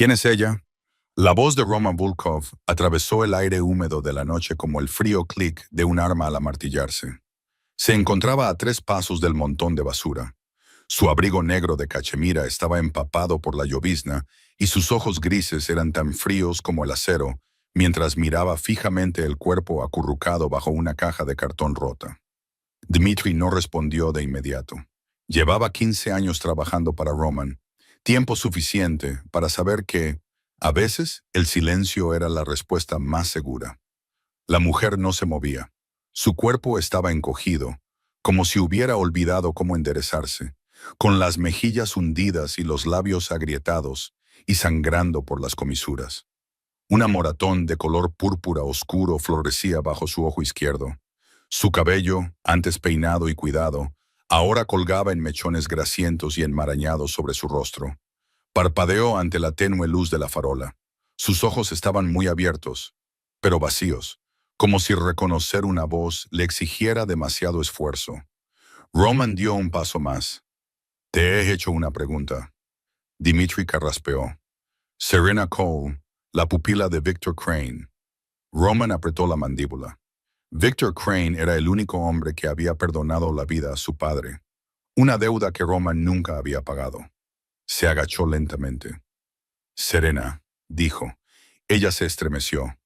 ¿Quién es ella? La voz de Roman Volkov atravesó el aire húmedo de la noche como el frío clic de un arma al amartillarse. Se encontraba a 3 pasos del montón de basura. Su abrigo negro de cachemira estaba empapado por la llovizna y sus ojos grises eran tan fríos como el acero, mientras miraba fijamente el cuerpo acurrucado bajo una caja de cartón rota. Dmitri no respondió de inmediato. Llevaba 15 años trabajando para Roman, tiempo suficiente para saber que, a veces, el silencio era la respuesta más segura. La mujer no se movía. Su cuerpo estaba encogido, como si hubiera olvidado cómo enderezarse, con las mejillas hundidas y los labios agrietados y sangrando por las comisuras. Una moratón de color púrpura oscuro florecía bajo su ojo izquierdo. Su cabello, antes peinado y cuidado, ahora colgaba en mechones grasientos y enmarañados sobre su rostro. Parpadeó ante la tenue luz de la farola. Sus ojos estaban muy abiertos, pero vacíos, como si reconocer una voz le exigiera demasiado esfuerzo. Roman dio un paso más. «Te he hecho una pregunta». Dmitri carraspeó. «Serena Cole, la pupila de Victor Crane». Roman apretó la mandíbula. Victor Crane era el único hombre que había perdonado la vida a su padre, una deuda que Roman nunca había pagado. Se agachó lentamente. «Serena», dijo. Ella se estremeció.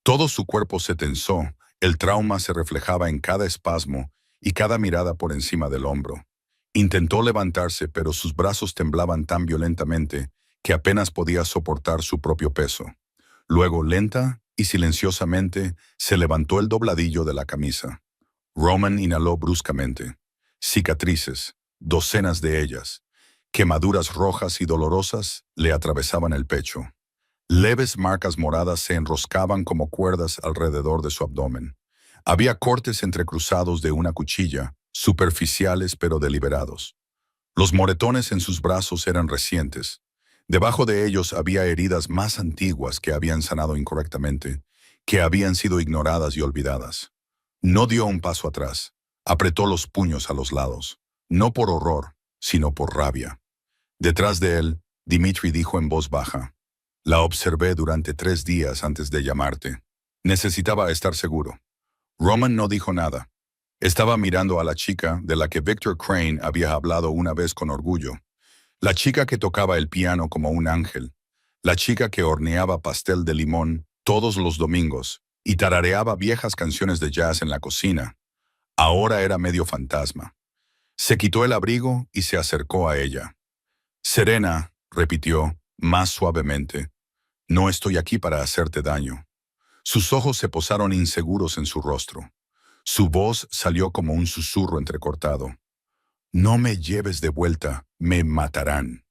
Todo su cuerpo se tensó, el trauma se reflejaba en cada espasmo y cada mirada por encima del hombro. Intentó levantarse, pero sus brazos temblaban tan violentamente que apenas podía soportar su propio peso. Luego, lenta y silenciosamente, se levantó el dobladillo de la camisa. Roman inhaló bruscamente. Cicatrices, docenas de ellas. Quemaduras rojas y dolorosas le atravesaban el pecho. Leves marcas moradas se enroscaban como cuerdas alrededor de su abdomen. Había cortes entrecruzados de una cuchilla, superficiales pero deliberados. Los moretones en sus brazos eran recientes. Debajo de ellos había heridas más antiguas que habían sanado incorrectamente, que habían sido ignoradas y olvidadas. No dio un paso atrás. Apretó los puños a los lados, no por horror, sino por rabia. Detrás de él, Dmitri dijo en voz baja: «La observé durante 3 días antes de llamarte. Necesitaba estar seguro». Roman no dijo nada. Estaba mirando a la chica de la que Victor Crane había hablado una vez con orgullo. La chica que tocaba el piano como un ángel. La chica que horneaba pastel de limón todos los domingos y tarareaba viejas canciones de jazz en la cocina. Ahora era medio fantasma. Se quitó el abrigo y se acercó a ella. «Serena», repitió, más suavemente, «no estoy aquí para hacerte daño». Sus ojos se posaron inseguros en su rostro. Su voz salió como un susurro entrecortado. «No me lleves de vuelta, me matarán».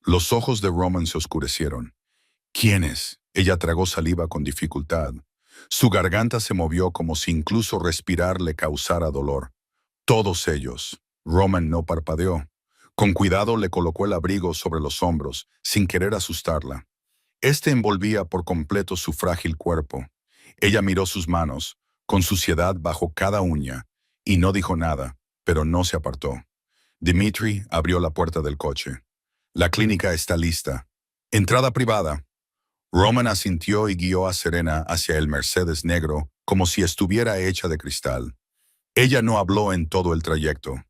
Los ojos de Roman se oscurecieron. «¿Quiénes?». Ella tragó saliva con dificultad. Su garganta se movió como si incluso respirar le causara dolor. «Todos ellos». Roman no parpadeó. Con cuidado le colocó el abrigo sobre los hombros, sin querer asustarla. Este envolvía por completo su frágil cuerpo. Ella miró sus manos, con suciedad bajo cada uña, y no dijo nada, pero no se apartó. Dmitri abrió la puerta del coche. «La clínica está lista. Entrada privada». Roman asintió y guió a Serena hacia el Mercedes negro como si estuviera hecha de cristal. Ella no habló en todo el trayecto.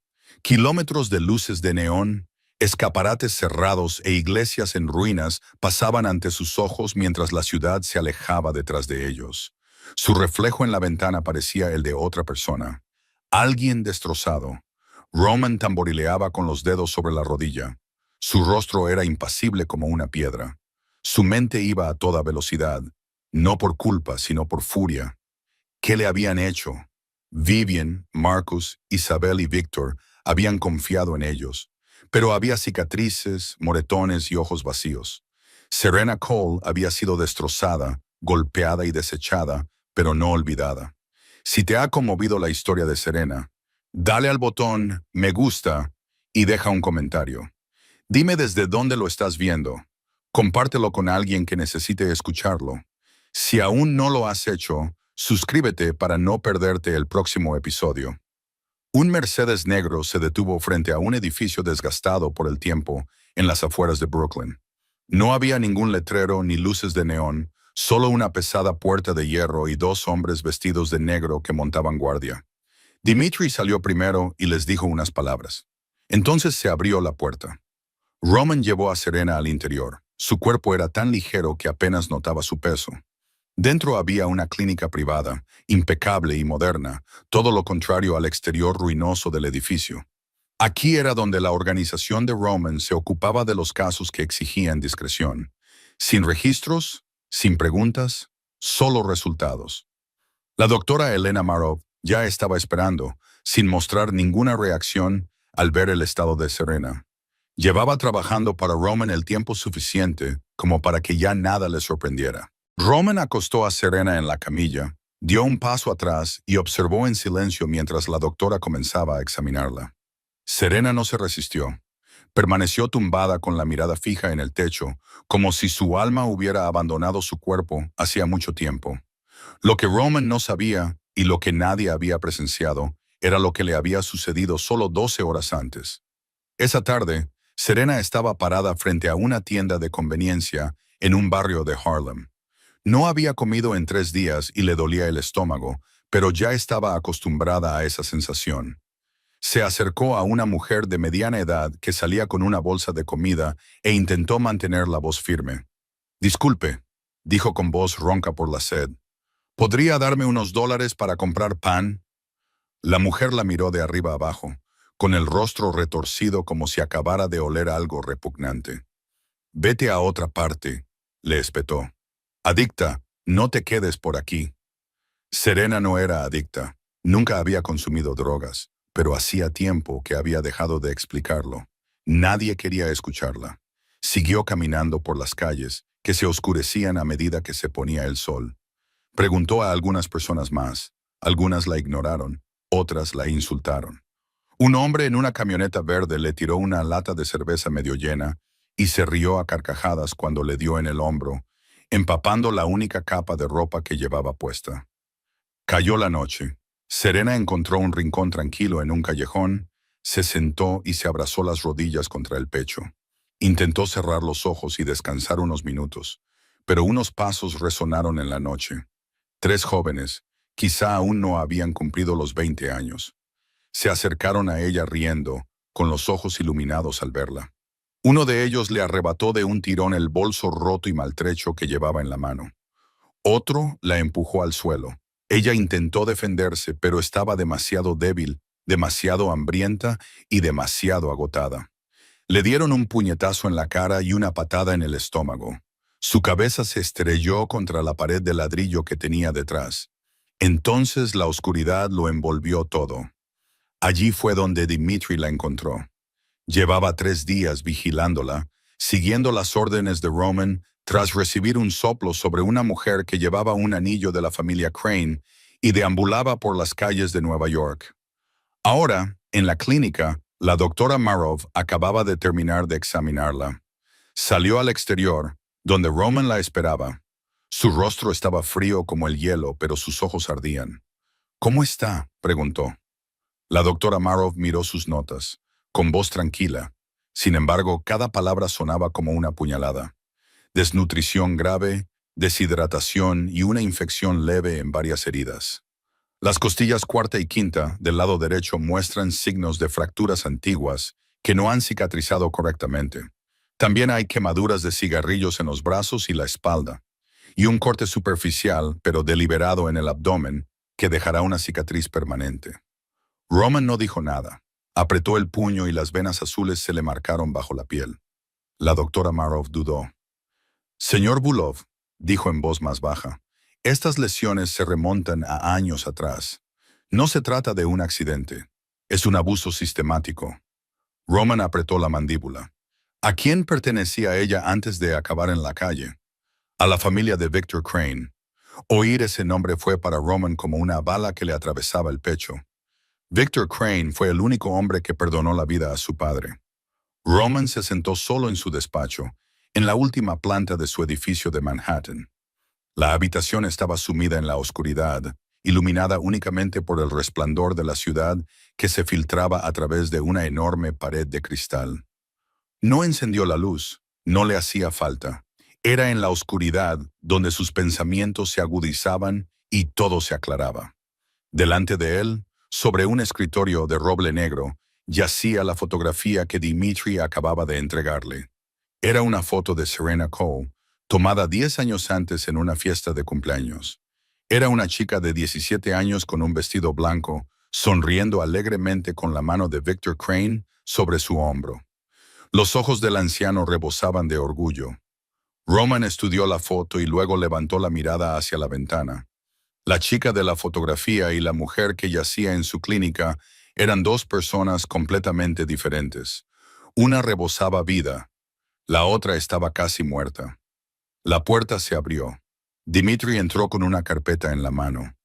Kilómetros de luces de neón, escaparates cerrados e iglesias en ruinas pasaban ante sus ojos mientras la ciudad se alejaba detrás de ellos. Su reflejo en la ventana parecía el de otra persona. Alguien destrozado. Roman tamborileaba con los dedos sobre la rodilla. Su rostro era impasible como una piedra. Su mente iba a toda velocidad, no por culpa, sino por furia. ¿Qué le habían hecho? Vivian, Marcus, Isabel y Victor habían confiado en ellos, pero había cicatrices, moretones y ojos vacíos. Serena Cole había sido destrozada, golpeada y desechada, pero no olvidada. Si te ha conmovido la historia de Serena, dale al botón «Me gusta» y deja un comentario. Dime desde dónde lo estás viendo. Compártelo con alguien que necesite escucharlo. Si aún no lo has hecho, suscríbete para no perderte el próximo episodio. Un Mercedes negro se detuvo frente a un edificio desgastado por el tiempo en las afueras de Brooklyn. No había ningún letrero ni luces de neón, solo una pesada puerta de hierro y dos hombres vestidos de negro que montaban guardia. Dimitri salió primero y les dijo unas palabras. Entonces se abrió la puerta. Roman llevó a Serena al interior. Su cuerpo era tan ligero que apenas notaba su peso. Dentro había una clínica privada, impecable y moderna, todo lo contrario al exterior ruinoso del edificio. Aquí era donde la organización de Roman se ocupaba de los casos que exigían discreción. Sin registros, sin preguntas, solo resultados. La doctora Elena Marov ya estaba esperando, sin mostrar ninguna reacción al ver el estado de Serena. Llevaba trabajando para Roman el tiempo suficiente como para que ya nada le sorprendiera. Roman acostó a Serena en la camilla, dio un paso atrás y observó en silencio mientras la doctora comenzaba a examinarla. Serena no se resistió. Permaneció tumbada con la mirada fija en el techo, como si su alma hubiera abandonado su cuerpo hacía mucho tiempo. Lo que Roman no sabía, y lo que nadie había presenciado, era lo que le había sucedido solo 12 horas antes. Esa tarde, Serena estaba parada frente a una tienda de conveniencia en un barrio de Harlem. No había comido en 3 días y le dolía el estómago, pero ya estaba acostumbrada a esa sensación. Se acercó a una mujer de mediana edad que salía con una bolsa de comida e intentó mantener la voz firme. «Disculpe», dijo con voz ronca por la sed. «¿Podría darme unos $1 para comprar pan?» La mujer la miró de arriba abajo, con el rostro retorcido como si acabara de oler algo repugnante. «Vete a otra parte», le espetó. «Adicta, no te quedes por aquí». Serena no era adicta. Nunca había consumido drogas, pero hacía tiempo que había dejado de explicarlo. Nadie quería escucharla. Siguió caminando por las calles, que se oscurecían a medida que se ponía el sol. Preguntó a algunas personas más. Algunas la ignoraron, otras la insultaron. Un hombre en una camioneta verde le tiró una lata de cerveza medio llena y se rió a carcajadas cuando le dio en el hombro, empapando la única capa de ropa que llevaba puesta. Cayó la noche. Serena encontró un rincón tranquilo en un callejón, se sentó y se abrazó las rodillas contra el pecho. Intentó cerrar los ojos y descansar unos minutos, pero unos pasos resonaron en la noche. 3 jóvenes, quizá aún no habían cumplido los 20 años. Se acercaron a ella riendo, con los ojos iluminados al verla. Uno de ellos le arrebató de un tirón el bolso roto y maltrecho que llevaba en la mano. Otro la empujó al suelo. Ella intentó defenderse, pero estaba demasiado débil, demasiado hambrienta y demasiado agotada. Le dieron un puñetazo en la cara y una patada en el estómago. Su cabeza se estrelló contra la pared de ladrillo que tenía detrás. Entonces la oscuridad lo envolvió todo. Allí fue donde Dimitri la encontró. Llevaba 3 días vigilándola, siguiendo las órdenes de Roman tras recibir un soplo sobre una mujer que llevaba un anillo de la familia Crane y deambulaba por las calles de Nueva York. Ahora, en la clínica, la doctora Marov acababa de terminar de examinarla. Salió al exterior, donde Roman la esperaba. Su rostro estaba frío como el hielo, pero sus ojos ardían. «¿Cómo está?», preguntó. La doctora Marov miró sus notas, con voz tranquila. Sin embargo, cada palabra sonaba como una puñalada. Desnutrición grave, deshidratación y una infección leve en varias heridas. Las costillas cuarta y quinta del lado derecho muestran signos de fracturas antiguas que no han cicatrizado correctamente. También hay quemaduras de cigarrillos en los brazos y la espalda, y un corte superficial, pero deliberado en el abdomen, que dejará una cicatriz permanente. Roman no dijo nada. Apretó el puño y las venas azules se le marcaron bajo la piel. La doctora Marov dudó. «Señor Bulov», dijo en voz más baja, «estas lesiones se remontan a años atrás. No se trata de un accidente. Es un abuso sistemático». Roman apretó la mandíbula. ¿A quién pertenecía ella antes de acabar en la calle? A la familia de Victor Crane. Oír ese nombre fue para Roman como una bala que le atravesaba el pecho. Victor Crane fue el único hombre que perdonó la vida a su padre. Roman se sentó solo en su despacho, en la última planta de su edificio de Manhattan. La habitación estaba sumida en la oscuridad, iluminada únicamente por el resplandor de la ciudad que se filtraba a través de una enorme pared de cristal. No encendió la luz, No le hacía falta. Era en la oscuridad donde sus pensamientos se agudizaban y todo se aclaraba. Delante de él, sobre un escritorio de roble negro, yacía la fotografía que Dimitri acababa de entregarle. Era una foto de Serena Cole, tomada 10 años antes en una fiesta de cumpleaños. Era una chica de 17 años con un vestido blanco, sonriendo alegremente con la mano de Victor Crane sobre su hombro. Los ojos del anciano rebosaban de orgullo. Roman estudió la foto y luego levantó la mirada hacia la ventana. La chica de la fotografía y la mujer que yacía en su clínica eran dos personas completamente diferentes. Una rebosaba vida, la otra estaba casi muerta. La puerta se abrió. Dimitri entró con una carpeta en la mano.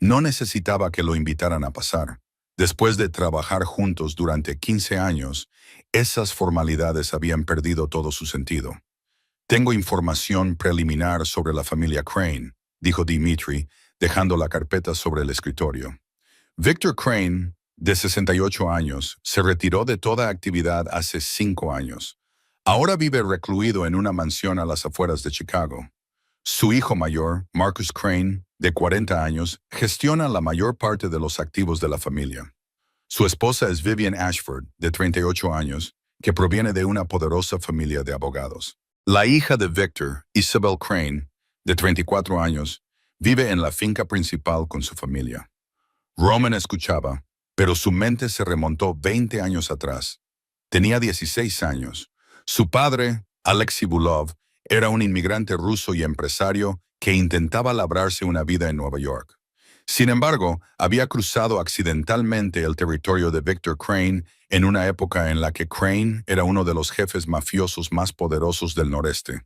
No necesitaba que lo invitaran a pasar. Después de trabajar juntos durante 15 años, esas formalidades habían perdido todo su sentido. Tengo información preliminar sobre la familia Crane, dijo Dimitri, dejando la carpeta sobre el escritorio. Victor Crane, de 68 años, se retiró de toda actividad hace 5 años. Ahora vive recluido en una mansión a las afueras de Chicago. Su hijo mayor, Marcus Crane, de 40 años, gestiona la mayor parte de los activos de la familia. Su esposa es Vivian Ashford, de 38 años, que proviene de una poderosa familia de abogados. La hija de Victor, Isabel Crane, de 34 años, vive en la finca principal con su familia. Roman escuchaba, pero su mente se remontó 20 años atrás. Tenía 16 años. Su padre, Alexei Bulov, era un inmigrante ruso y empresario que intentaba labrarse una vida en Nueva York. Sin embargo, había cruzado accidentalmente el territorio de Victor Crane en una época en la que Crane era uno de los jefes mafiosos más poderosos del noreste.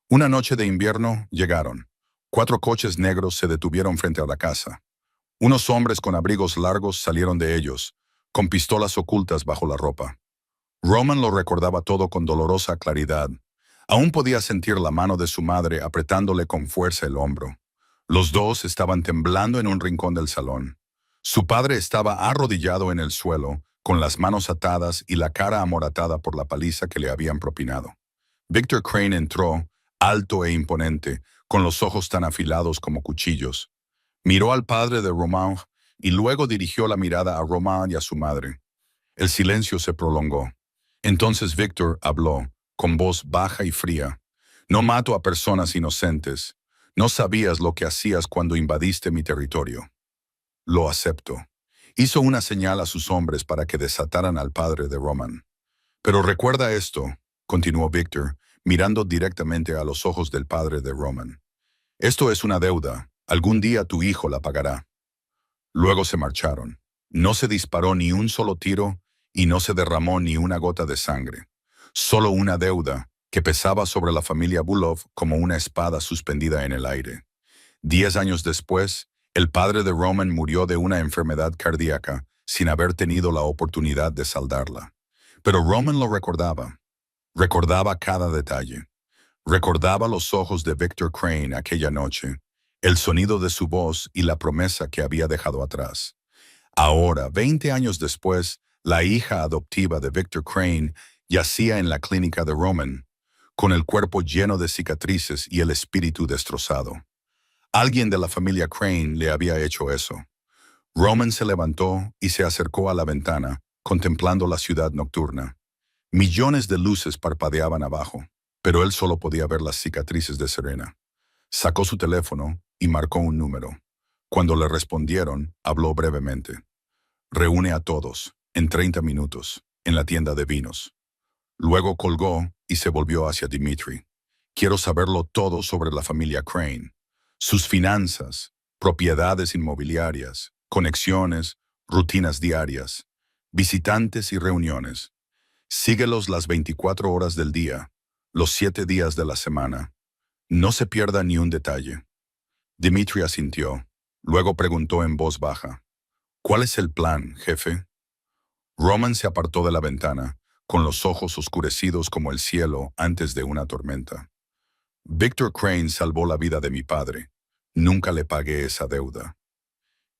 Una noche de invierno llegaron. 4 coches negros se detuvieron frente a la casa. Unos hombres con abrigos largos salieron de ellos, con pistolas ocultas bajo la ropa. Roman lo recordaba todo con dolorosa claridad. Aún podía sentir la mano de su madre apretándole con fuerza el hombro. Los dos estaban temblando en un rincón del salón. Su padre estaba arrodillado en el suelo, con las manos atadas y la cara amoratada por la paliza que le habían propinado. Victor Crane entró, alto e imponente, con los ojos tan afilados como cuchillos. Miró al padre de Roman y luego dirigió la mirada a Roman y a su madre. El silencio se prolongó. Entonces Victor habló, con voz baja y fría. No mato a personas inocentes. No sabías lo que hacías cuando invadiste mi territorio. Lo acepto. Hizo una señal a sus hombres para que desataran al padre de Roman. Pero recuerda esto, continuó Victor, mirando directamente a los ojos del padre de Roman. Esto es una deuda. Algún día tu hijo la pagará. Luego se marcharon. No se disparó ni un solo tiro y no se derramó ni una gota de sangre. Solo una deuda que pesaba sobre la familia Bulov como una espada suspendida en el aire. 10 años después, el padre de Roman murió de una enfermedad cardíaca sin haber tenido la oportunidad de saldarla. Pero Roman lo recordaba. Recordaba cada detalle. Recordaba los ojos de Victor Crane aquella noche, el sonido de su voz y la promesa que había dejado atrás. Ahora, 20 años después, la hija adoptiva de Victor Crane yacía en la clínica de Roman, con el cuerpo lleno de cicatrices y el espíritu destrozado. Alguien de la familia Crane le había hecho eso. Roman se levantó y se acercó a la ventana, contemplando la ciudad nocturna. Millones de luces parpadeaban abajo, pero él solo podía ver las cicatrices de Serena. Sacó su teléfono y marcó un número. Cuando le respondieron, habló brevemente. Reúne a todos, en 30 minutos, en la tienda de vinos. Luego colgó y se volvió hacia Dimitri. Quiero saberlo todo sobre la familia Crane. Sus finanzas, propiedades inmobiliarias, conexiones, rutinas diarias, visitantes y reuniones. Síguelos las 24 horas del día, los 7 días de la semana. No se pierda ni un detalle. Dimitri asintió. Luego preguntó en voz baja. ¿Cuál es el plan, jefe? Roman se apartó de la ventana, con los ojos oscurecidos como el cielo antes de una tormenta. Victor Crane salvó la vida de mi padre. Nunca le pagué esa deuda.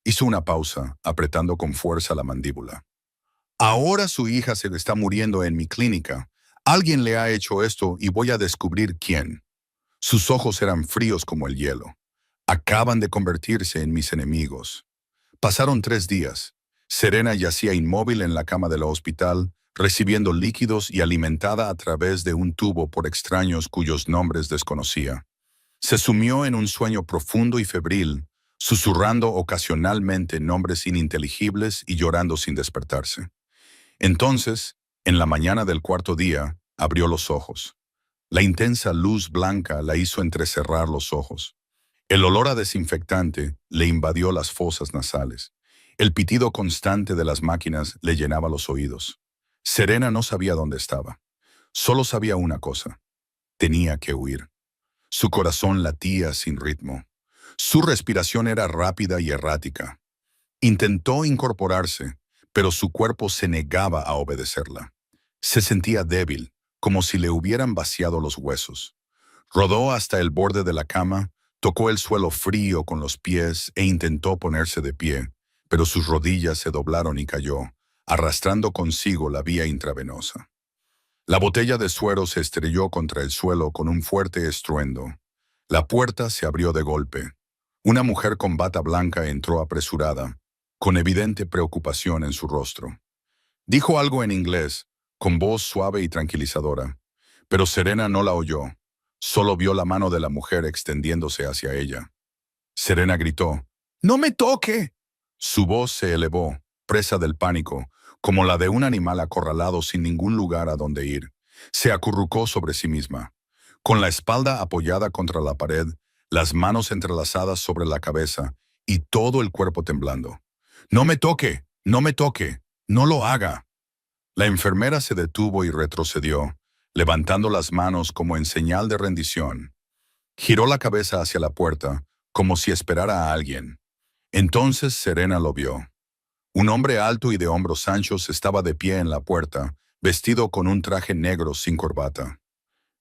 Hizo una pausa, apretando con fuerza la mandíbula. Ahora su hija se le está muriendo en mi clínica, Alguien le ha hecho esto y voy a descubrir quién. Sus ojos eran fríos como el hielo. Acaban de convertirse en mis enemigos. Pasaron 3 días. Serena yacía inmóvil en la cama del hospital, recibiendo líquidos y alimentada a través de un tubo por extraños cuyos nombres desconocía. Se sumió en un sueño profundo y febril, susurrando ocasionalmente nombres ininteligibles y llorando sin despertarse. Entonces, en la mañana del cuarto día, abrió los ojos. La intensa luz blanca la hizo entrecerrar los ojos. El olor a desinfectante le invadió las fosas nasales. El pitido constante de las máquinas le llenaba los oídos. Serena no sabía dónde estaba. Solo sabía una cosa. Tenía que huir. Su corazón latía sin ritmo. Su respiración era rápida y errática. Intentó incorporarse, pero su cuerpo se negaba a obedecerla. Se sentía débil, como si le hubieran vaciado los huesos. Rodó hasta el borde de la cama, tocó el suelo frío con los pies e intentó ponerse de pie, pero sus rodillas se doblaron y cayó, arrastrando consigo la vía intravenosa. La botella de suero se estrelló contra el suelo con un fuerte estruendo. La puerta se abrió de golpe. Una mujer con bata blanca entró apresurada, con evidente preocupación en su rostro. Dijo algo en inglés, con voz suave y tranquilizadora, pero Serena no la oyó. Solo vio la mano de la mujer extendiéndose hacia ella. Serena gritó, ¡No me toque! Su voz se elevó, presa del pánico, como la de un animal acorralado sin ningún lugar a donde ir. Se acurrucó sobre sí misma. Con la espalda apoyada contra la pared, las manos entrelazadas sobre la cabeza y todo el cuerpo temblando. ¡No me toque! ¡No me toque! ¡No lo haga! La enfermera se detuvo y retrocedió, levantando las manos como en señal de rendición. Giró la cabeza hacia la puerta, como si esperara a alguien. Entonces Serena lo vio. Un hombre alto y de hombros anchos estaba de pie en la puerta, vestido con un traje negro sin corbata.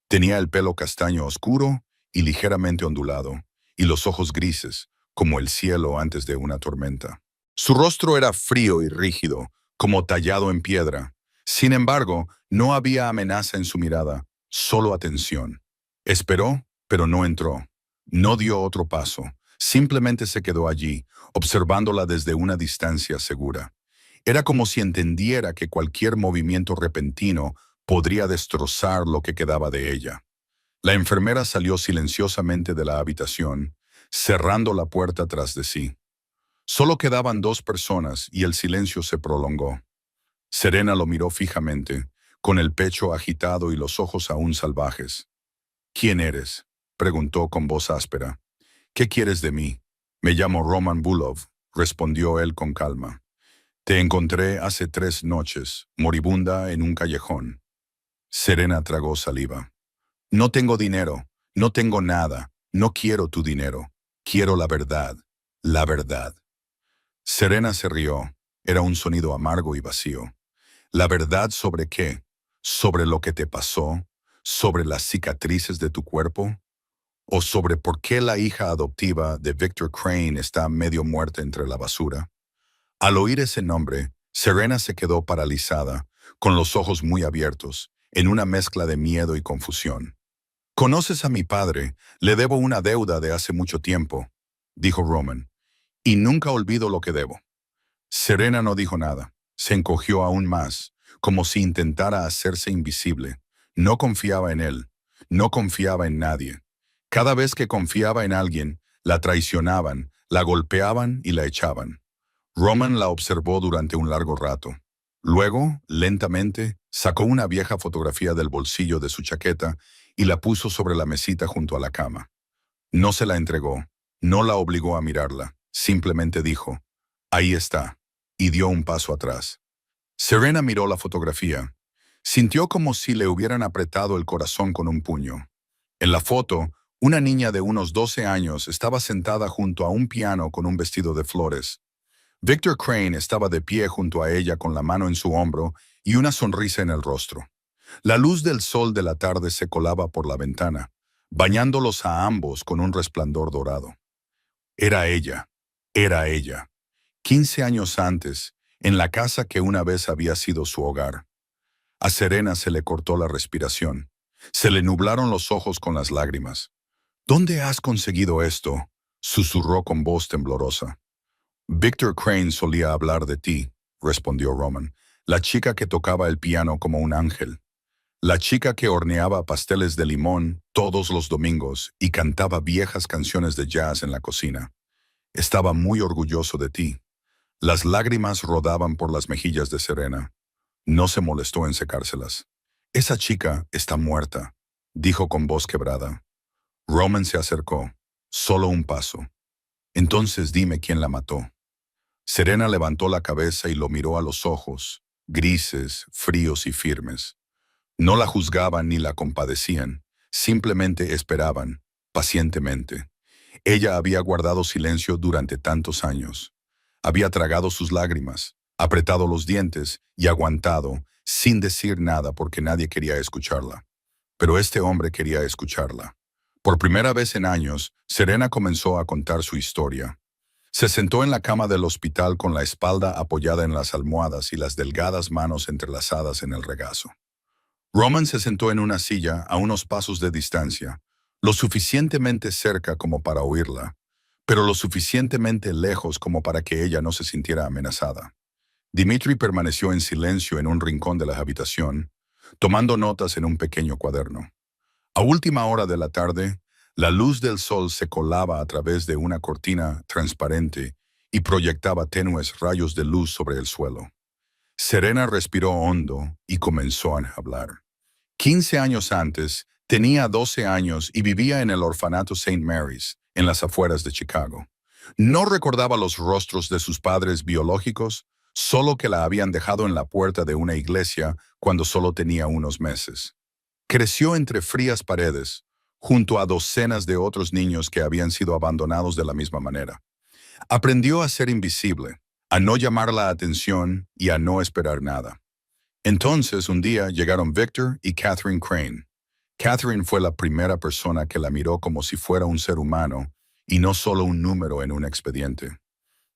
Tenía el pelo castaño oscuro y ligeramente ondulado, y los ojos grises, como el cielo antes de una tormenta. Su rostro era frío y rígido, como tallado en piedra. Sin embargo, no había amenaza en su mirada, solo atención. Esperó, pero no entró. No dio otro paso. Simplemente se quedó allí, observándola desde una distancia segura. Era como si entendiera que cualquier movimiento repentino podría destrozar lo que quedaba de ella. La enfermera salió silenciosamente de la habitación, cerrando la puerta tras de sí. Solo quedaban 2 personas y el silencio se prolongó. Serena lo miró fijamente, con el pecho agitado y los ojos aún salvajes. ¿Quién eres?, preguntó con voz áspera. ¿Qué quieres de mí? Me llamo Roman Bulov, respondió él con calma. Te encontré hace 3 noches, moribunda en un callejón. Serena tragó saliva. No tengo dinero, no tengo nada, no quiero tu dinero. Quiero la verdad, la verdad. Serena se rió. Era un sonido amargo y vacío. ¿La verdad sobre qué? ¿Sobre lo que te pasó? ¿Sobre las cicatrices de tu cuerpo? ¿O sobre por qué la hija adoptiva de Victor Crane está medio muerta entre la basura? Al oír ese nombre, Serena se quedó paralizada, con los ojos muy abiertos, en una mezcla de miedo y confusión. «¿Conoces a mi padre? Le debo una deuda de hace mucho tiempo», dijo Roman, «y nunca olvido lo que debo». Serena no dijo nada. Se encogió aún más, como si intentara hacerse invisible. No confiaba en él. No confiaba en nadie. Cada vez que confiaba en alguien, la traicionaban, la golpeaban y la echaban. Roman la observó durante un largo rato. Luego, lentamente, sacó una vieja fotografía del bolsillo de su chaqueta y la puso sobre la mesita junto a la cama. No se la entregó, no la obligó a mirarla, simplemente dijo, «Ahí está», y dio un paso atrás. Serena miró la fotografía. Sintió como si le hubieran apretado el corazón con un puño. En la foto, una niña de unos 12 años estaba sentada junto a un piano con un vestido de flores. Victor Crane estaba de pie junto a ella con la mano en su hombro y una sonrisa en el rostro. La luz del sol de la tarde se colaba por la ventana, bañándolos a ambos con un resplandor dorado. Era ella, era ella. 15 años antes, en la casa que una vez había sido su hogar. A Serena se le cortó la respiración. Se le nublaron los ojos con las lágrimas. ¿Dónde has conseguido esto?, susurró con voz temblorosa. Victor Crane solía hablar de ti, respondió Roman, la chica que tocaba el piano como un ángel. La chica que horneaba pasteles de limón todos los domingos y cantaba viejas canciones de jazz en la cocina. Estaba muy orgulloso de ti. Las lágrimas rodaban por las mejillas de Serena. No se molestó en secárselas. Esa chica está muerta, dijo con voz quebrada. Roman se acercó. Solo un paso. Entonces dime quién la mató. Serena levantó la cabeza y lo miró a los ojos, grises, fríos y firmes. No la juzgaban ni la compadecían, simplemente esperaban, pacientemente. Ella había guardado silencio durante tantos años. Había tragado sus lágrimas, apretado los dientes y aguantado, sin decir nada porque nadie quería escucharla. Pero este hombre quería escucharla. Por primera vez en años, Serena comenzó a contar su historia. Se sentó en la cama del hospital con la espalda apoyada en las almohadas y las delgadas manos entrelazadas en el regazo. Roman se sentó en una silla a unos pasos de distancia, lo suficientemente cerca como para oírla, pero lo suficientemente lejos como para que ella no se sintiera amenazada. Dimitri permaneció en silencio en un rincón de la habitación, tomando notas en un pequeño cuaderno. A última hora de la tarde, la luz del sol se colaba a través de una cortina transparente y proyectaba tenues rayos de luz sobre el suelo. Serena respiró hondo y comenzó a hablar. 15 años antes, tenía 12 años y vivía en el orfanato St. Mary's, en las afueras de Chicago. No recordaba los rostros de sus padres biológicos, solo que la habían dejado en la puerta de una iglesia cuando solo tenía unos meses. Creció entre frías paredes, junto a docenas de otros niños que habían sido abandonados de la misma manera. Aprendió a ser invisible, a no llamar la atención y a no esperar nada. Entonces, un día llegaron Victor y Catherine Crane. Catherine fue la primera persona que la miró como si fuera un ser humano y no solo un número en un expediente.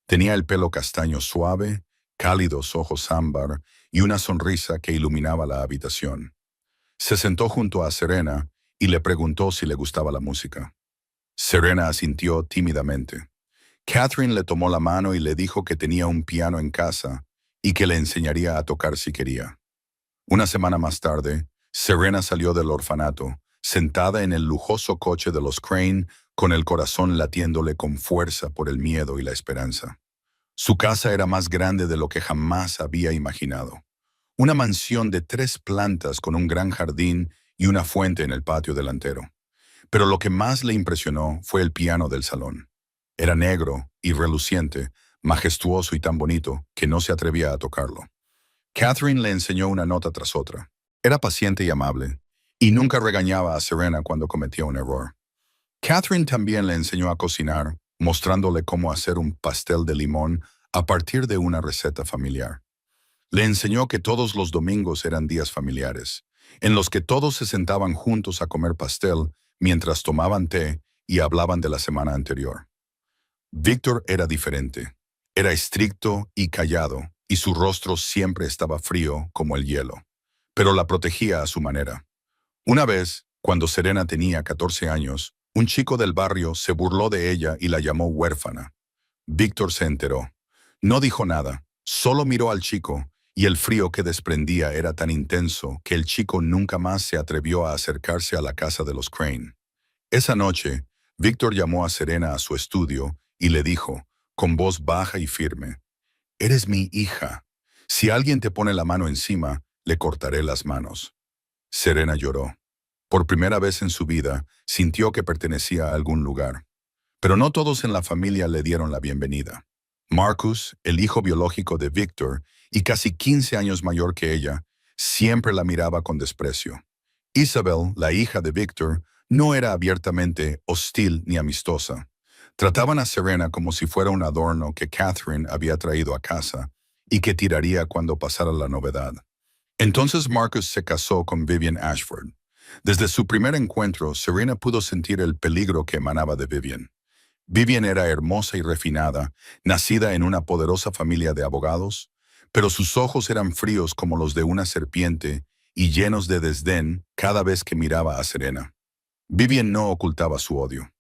Tenía el pelo castaño suave, cálidos ojos ámbar y una sonrisa que iluminaba la habitación. Se sentó junto a Serena y le preguntó si le gustaba la música. Serena asintió tímidamente. Catherine le tomó la mano y le dijo que tenía un piano en casa y que le enseñaría a tocar si quería. Una semana más tarde, Serena salió del orfanato, sentada en el lujoso coche de los Crane, con el corazón latiéndole con fuerza por el miedo y la esperanza. Su casa era más grande de lo que jamás había imaginado. Una mansión de 3 plantas con un gran jardín y una fuente en el patio delantero. Pero lo que más le impresionó fue el piano del salón. Era negro y reluciente, majestuoso y tan bonito que no se atrevía a tocarlo. Catherine le enseñó una nota tras otra. Era paciente y amable, y nunca regañaba a Serena cuando cometía un error. Catherine también le enseñó a cocinar, mostrándole cómo hacer un pastel de limón a partir de una receta familiar. Le enseñó que todos los domingos eran días familiares, en los que todos se sentaban juntos a comer pastel mientras tomaban té y hablaban de la semana anterior. Victor era diferente. Era estricto y callado, y su rostro siempre estaba frío como el hielo, pero la protegía a su manera. Una vez, cuando Serena tenía 14 años, un chico del barrio se burló de ella y la llamó huérfana. Victor se enteró. No dijo nada, solo miró al chico, y el frío que desprendía era tan intenso que el chico nunca más se atrevió a acercarse a la casa de los Crane. Esa noche, Victor llamó a Serena a su estudio y le dijo, con voz baja y firme, «Eres mi hija. Si alguien te pone la mano encima, le cortaré las manos». Serena lloró. Por primera vez en su vida, sintió que pertenecía a algún lugar. Pero no todos en la familia le dieron la bienvenida. Marcus, el hijo biológico de Victor, y casi 15 años mayor que ella, siempre la miraba con desprecio. Isabel, la hija de Victor, no era abiertamente hostil ni amistosa. Trataban a Serena como si fuera un adorno que Catherine había traído a casa y que tiraría cuando pasara la novedad. Entonces Marcus se casó con Vivian Ashford. Desde su primer encuentro, Serena pudo sentir el peligro que emanaba de Vivian. Vivian era hermosa y refinada, nacida en una poderosa familia de abogados, pero sus ojos eran fríos como los de una serpiente y llenos de desdén cada vez que miraba a Serena. Vivian no ocultaba su odio.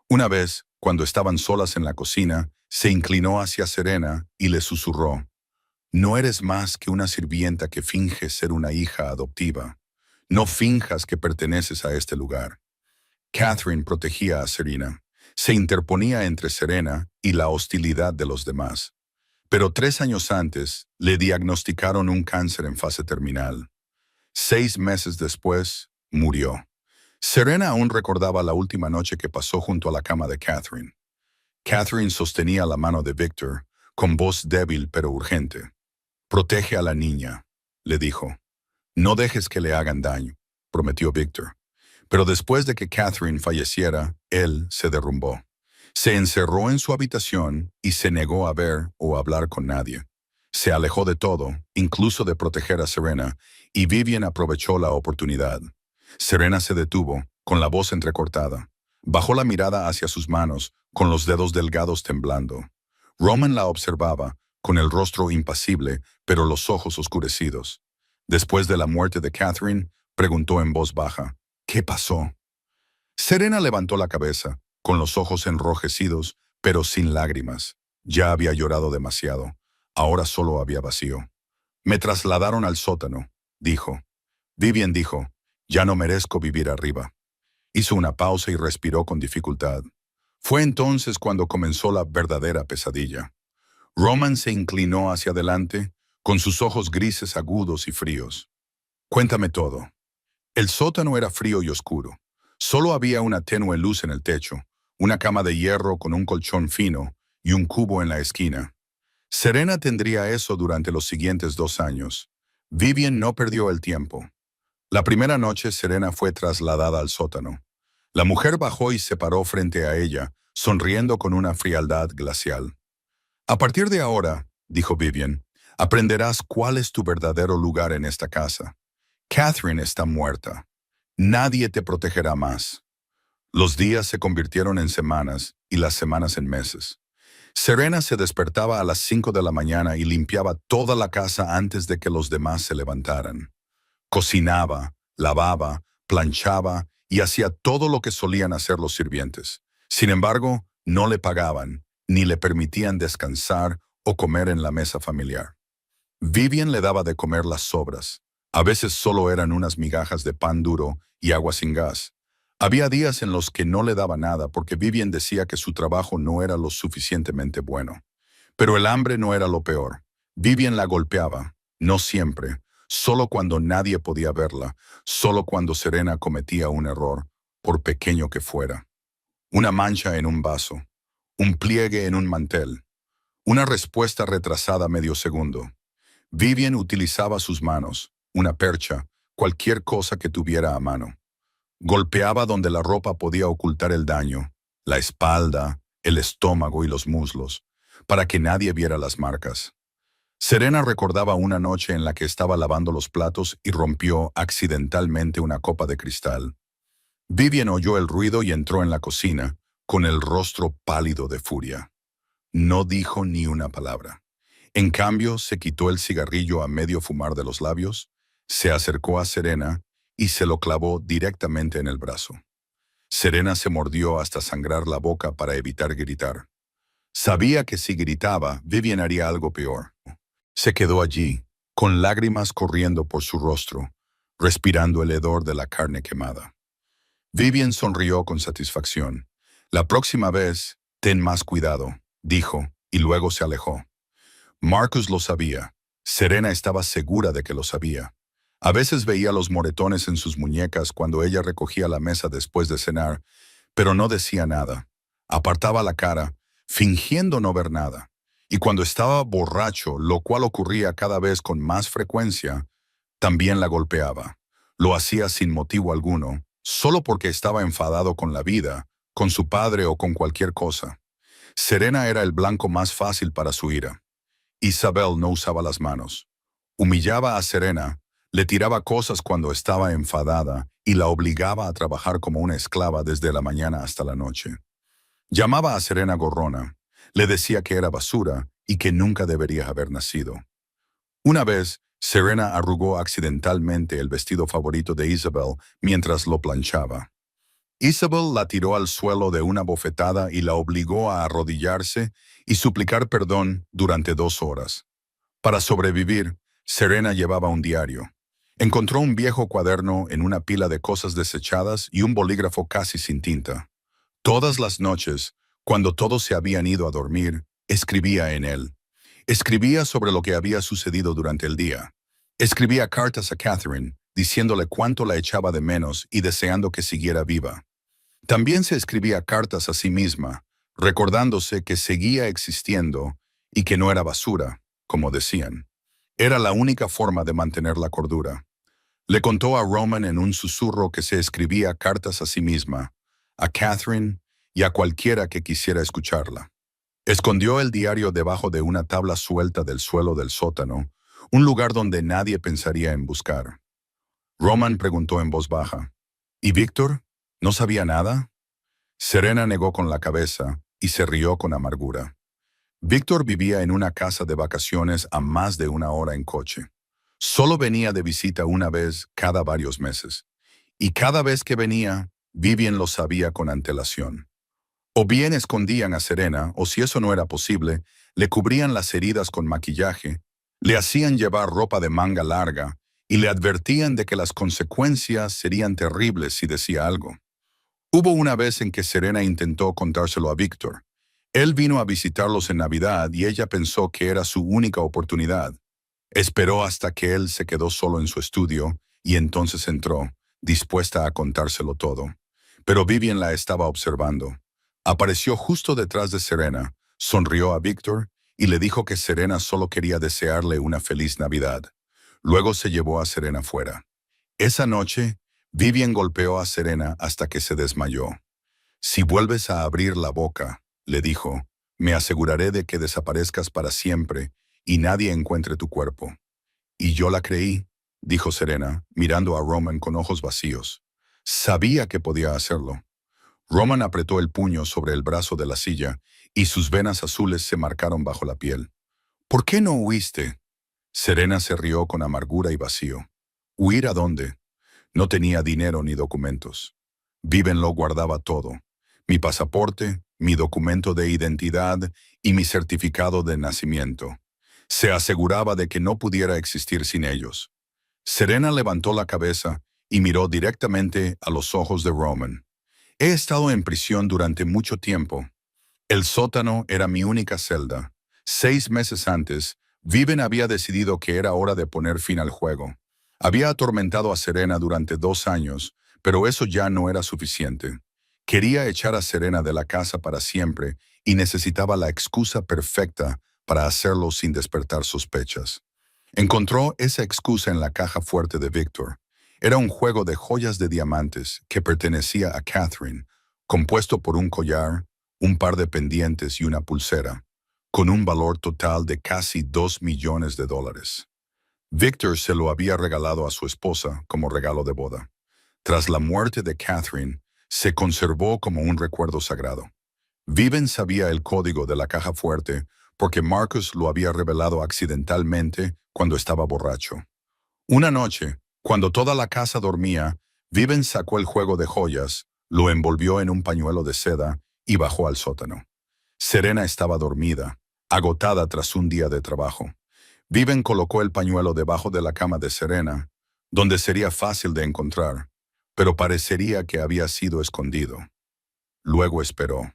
Una vez, cuando estaban solas en la cocina, se inclinó hacia Serena y le susurró: «No eres más que una sirvienta que finge ser una hija adoptiva. No finjas que perteneces a este lugar». Catherine protegía a Serena. Se interponía entre Serena y la hostilidad de los demás. Pero 3 años antes, le diagnosticaron un cáncer en fase terminal. 6 meses después, murió. Serena aún recordaba la última noche que pasó junto a la cama de Catherine. Catherine sostenía la mano de Victor, con voz débil pero urgente. «Protege a la niña», le dijo. «No dejes que le hagan daño», prometió Victor. Pero después de que Catherine falleciera, él se derrumbó. Se encerró en su habitación y se negó a ver o hablar con nadie. Se alejó de todo, incluso de proteger a Serena, y Vivian aprovechó la oportunidad. Serena se detuvo, con la voz entrecortada. Bajó la mirada hacia sus manos, con los dedos delgados temblando. Roman la observaba, con el rostro impasible, pero los ojos oscurecidos. Después de la muerte de Catherine, preguntó en voz baja: «¿Qué pasó?». Serena levantó la cabeza, con los ojos enrojecidos, pero sin lágrimas. Ya había llorado demasiado. Ahora solo había vacío. «Me trasladaron al sótano», dijo. Vivian dijo: «Ya no merezco vivir arriba». Hizo una pausa y respiró con dificultad. Fue entonces cuando comenzó la verdadera pesadilla. Roman se inclinó hacia adelante, con sus ojos grises agudos y fríos. «Cuéntame todo». El sótano era frío y oscuro. Solo había una tenue luz en el techo, una cama de hierro con un colchón fino y un cubo en la esquina. Serena tendría eso durante los siguientes 2 años. Vivian no perdió el tiempo. La primera noche Serena fue trasladada al sótano. La mujer bajó y se paró frente a ella, sonriendo con una frialdad glacial. «A partir de ahora», dijo Vivian, «aprenderás cuál es tu verdadero lugar en esta casa. Catherine está muerta. Nadie te protegerá más». Los días se convirtieron en semanas y las semanas en meses. Serena se despertaba a las 5 de la mañana y limpiaba toda la casa antes de que los demás se levantaran. Cocinaba, lavaba, planchaba y hacía todo lo que solían hacer los sirvientes. Sin embargo, no le pagaban, ni le permitían descansar o comer en la mesa familiar. Vivian le daba de comer las sobras. A veces solo eran unas migajas de pan duro y agua sin gas. Había días en los que no le daba nada porque Vivian decía que su trabajo no era lo suficientemente bueno. Pero el hambre no era lo peor. Vivian la golpeaba, no siempre, solo cuando nadie podía verla, solo cuando Serena cometía un error, por pequeño que fuera. Una mancha en un vaso, un pliegue en un mantel, una respuesta retrasada medio segundo. Vivian utilizaba sus manos, una percha, cualquier cosa que tuviera a mano. Golpeaba donde la ropa podía ocultar el daño, la espalda, el estómago y los muslos, para que nadie viera las marcas. Serena recordaba una noche en la que estaba lavando los platos y rompió accidentalmente una copa de cristal. Vivian oyó el ruido y entró en la cocina, con el rostro pálido de furia. No dijo ni una palabra. En cambio, se quitó el cigarrillo a medio fumar de los labios, se acercó a Serena y se lo clavó directamente en el brazo. Serena se mordió hasta sangrar la boca para evitar gritar. Sabía que si gritaba, Vivian haría algo peor. Se quedó allí, con lágrimas corriendo por su rostro, respirando el hedor de la carne quemada. Vivian sonrió con satisfacción. «La próxima vez, ten más cuidado», dijo, y luego se alejó. Marcus lo sabía. Serena estaba segura de que lo sabía. A veces veía los moretones en sus muñecas cuando ella recogía la mesa después de cenar, pero no decía nada. Apartaba la cara, fingiendo no ver nada. Y cuando estaba borracho, lo cual ocurría cada vez con más frecuencia, también la golpeaba. Lo hacía sin motivo alguno, solo porque estaba enfadado con la vida, con su padre o con cualquier cosa. Serena era el blanco más fácil para su ira. Isabel no usaba las manos. Humillaba a Serena, le tiraba cosas cuando estaba enfadada y la obligaba a trabajar como una esclava desde la mañana hasta la noche. Llamaba a Serena gorrona, le decía que era basura y que nunca debería haber nacido. Una vez, Serena arrugó accidentalmente el vestido favorito de Isabel mientras lo planchaba. Isabel la tiró al suelo de una bofetada y la obligó a arrodillarse y suplicar perdón durante 2 horas. Para sobrevivir, Serena llevaba un diario. Encontró un viejo cuaderno en una pila de cosas desechadas y un bolígrafo casi sin tinta. Todas las noches, cuando todos se habían ido a dormir, escribía en él. Escribía sobre lo que había sucedido durante el día. Escribía cartas a Catherine, diciéndole cuánto la echaba de menos y deseando que siguiera viva. También se escribía cartas a sí misma, recordándose que seguía existiendo y que no era basura, como decían. Era la única forma de mantener la cordura. Le contó a Roman en un susurro que se escribía cartas a sí misma, a Catherine y a cualquiera que quisiera escucharla. Escondió el diario debajo de una tabla suelta del suelo del sótano, un lugar donde nadie pensaría en buscar. Roman preguntó en voz baja, ¿y Víctor? ¿No sabía nada? Serena negó con la cabeza y se rió con amargura. Víctor vivía en una casa de vacaciones a más de 1 hora en coche. Solo venía de visita una vez cada varios meses. Y cada vez que venía, Vivian lo sabía con antelación. O bien escondían a Serena, o si eso no era posible, le cubrían las heridas con maquillaje, le hacían llevar ropa de manga larga y le advertían de que las consecuencias serían terribles si decía algo. Hubo una vez en que Serena intentó contárselo a Víctor. Él vino a visitarlos en Navidad y ella pensó que era su única oportunidad. Esperó hasta que él se quedó solo en su estudio y entonces entró, dispuesta a contárselo todo. Pero Vivian la estaba observando. Apareció justo detrás de Serena, sonrió a Víctor y le dijo que Serena solo quería desearle una feliz Navidad. Luego se llevó a Serena fuera. Esa noche, Vivian golpeó a Serena hasta que se desmayó. Si vuelves a abrir la boca, le dijo, me aseguraré de que desaparezcas para siempre y nadie encuentre tu cuerpo. Y yo la creí, dijo Serena, mirando a Roman con ojos vacíos. Sabía que podía hacerlo. Roman apretó el puño sobre el brazo de la silla y sus venas azules se marcaron bajo la piel. ¿Por qué no huiste? Serena se rió con amargura y vacío. ¿Huir a dónde? No tenía dinero ni documentos. Viven lo guardaba todo. Mi pasaporte, mi documento de identidad y mi certificado de nacimiento. Se aseguraba de que no pudiera existir sin ellos. Serena levantó la cabeza y miró directamente a los ojos de Roman. He estado en prisión durante mucho tiempo. El sótano era mi única celda. 6 meses antes, Viven había decidido que era hora de poner fin al juego. Había atormentado a Serena durante 2 años, pero eso ya no era suficiente. Quería echar a Serena de la casa para siempre y necesitaba la excusa perfecta para hacerlo sin despertar sospechas. Encontró esa excusa en la caja fuerte de Víctor. Era un juego de joyas de diamantes que pertenecía a Catherine, compuesto por un collar, un par de pendientes y una pulsera, con un valor total de casi $2 millones. Victor se lo había regalado a su esposa como regalo de boda. Tras la muerte de Catherine, se conservó como un recuerdo sagrado. Viven sabía el código de la caja fuerte porque Marcus lo había revelado accidentalmente cuando estaba borracho. Una noche, cuando toda la casa dormía, Viven sacó el juego de joyas, lo envolvió en un pañuelo de seda y bajó al sótano. Serena estaba dormida, agotada tras un día de trabajo. Viven colocó el pañuelo debajo de la cama de Serena, donde sería fácil de encontrar, pero parecería que había sido escondido. Luego esperó.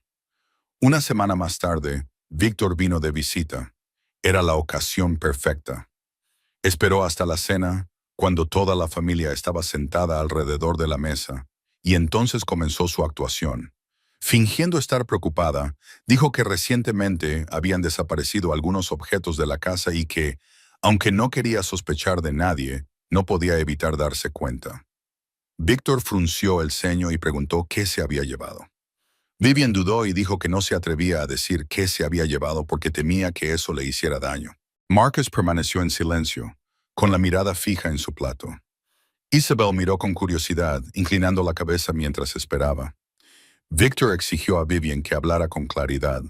Una semana más tarde, Víctor vino de visita. Era la ocasión perfecta. Esperó hasta la cena, cuando toda la familia estaba sentada alrededor de la mesa, y entonces comenzó su actuación. Fingiendo estar preocupada, dijo que recientemente habían desaparecido algunos objetos de la casa y que, aunque no quería sospechar de nadie, no podía evitar darse cuenta. Víctor frunció el ceño y preguntó qué se había llevado. Vivian dudó y dijo que no se atrevía a decir qué se había llevado porque temía que eso le hiciera daño. Marcus permaneció en silencio, con la mirada fija en su plato. Isabel miró con curiosidad, inclinando la cabeza mientras esperaba. Victor exigió a Vivian que hablara con claridad.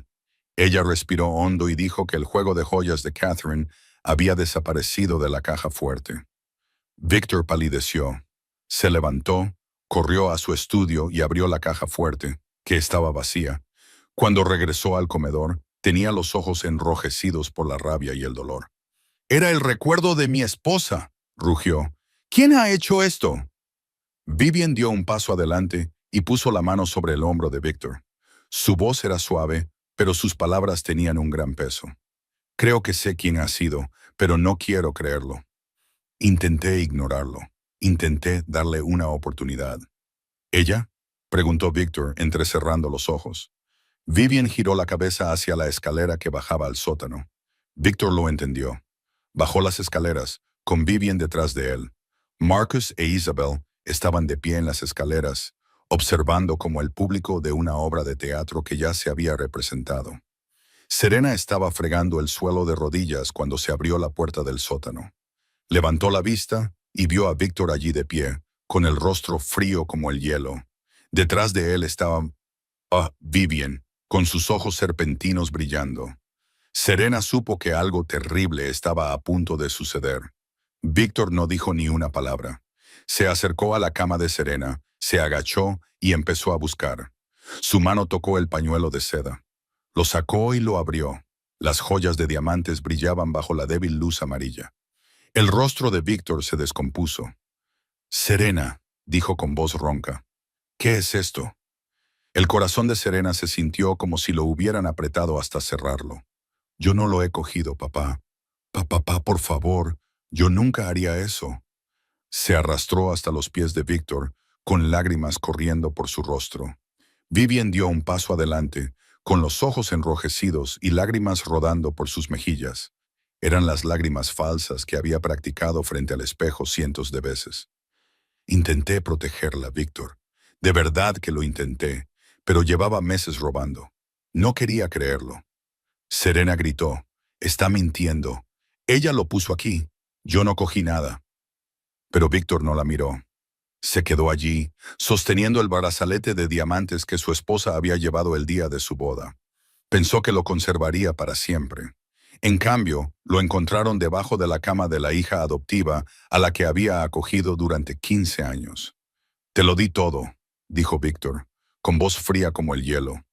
Ella respiró hondo y dijo que el juego de joyas de Catherine había desaparecido de la caja fuerte. Victor palideció. Se levantó, corrió a su estudio y abrió la caja fuerte, que estaba vacía. Cuando regresó al comedor, tenía los ojos enrojecidos por la rabia y el dolor. «Era el recuerdo de mi esposa», rugió. «¿Quién ha hecho esto?» Vivian dio un paso adelante y puso la mano sobre el hombro de Victor. Su voz era suave, pero sus palabras tenían un gran peso. «Creo que sé quién ha sido, pero no quiero creerlo. Intenté ignorarlo. Intenté darle una oportunidad». «¿Ella?», preguntó Victor, entrecerrando los ojos. Vivian giró la cabeza hacia la escalera que bajaba al sótano. Victor lo entendió. Bajó las escaleras, con Vivian detrás de él. Marcus e Isabel estaban de pie en las escaleras, observando como el público de una obra de teatro que ya se había representado. Serena estaba fregando el suelo de rodillas cuando se abrió la puerta del sótano. Levantó la vista y vio a Victor allí de pie, con el rostro frío como el hielo. Detrás de él estaba Vivian, con sus ojos serpentinos brillando. Serena supo que algo terrible estaba a punto de suceder. Victor no dijo ni una palabra. Se acercó a la cama de Serena, se agachó y empezó a buscar. Su mano tocó el pañuelo de seda. Lo sacó y lo abrió. Las joyas de diamantes brillaban bajo la débil luz amarilla. El rostro de Victor se descompuso. «Serena», dijo con voz ronca. «¿Qué es esto?». El corazón de Serena se sintió como si lo hubieran apretado hasta cerrarlo. «Yo no lo he cogido, papá. Papá, por favor, yo nunca haría eso». Se arrastró hasta los pies de Victor, con lágrimas corriendo por su rostro. Vivian dio un paso adelante, con los ojos enrojecidos y lágrimas rodando por sus mejillas. Eran las lágrimas falsas que había practicado frente al espejo cientos de veces. «Intenté protegerla, Victor. De verdad que lo intenté, pero llevaba meses robando. No quería creerlo». Serena gritó. «Está mintiendo. Ella lo puso aquí. Yo no cogí nada». Pero Victor no la miró. Se quedó allí, sosteniendo el brazalete de diamantes que su esposa había llevado el día de su boda. Pensó que lo conservaría para siempre. En cambio, lo encontraron debajo de la cama de la hija adoptiva a la que había acogido durante 15 años. «Te lo di todo», dijo Victor, con voz fría como el hielo.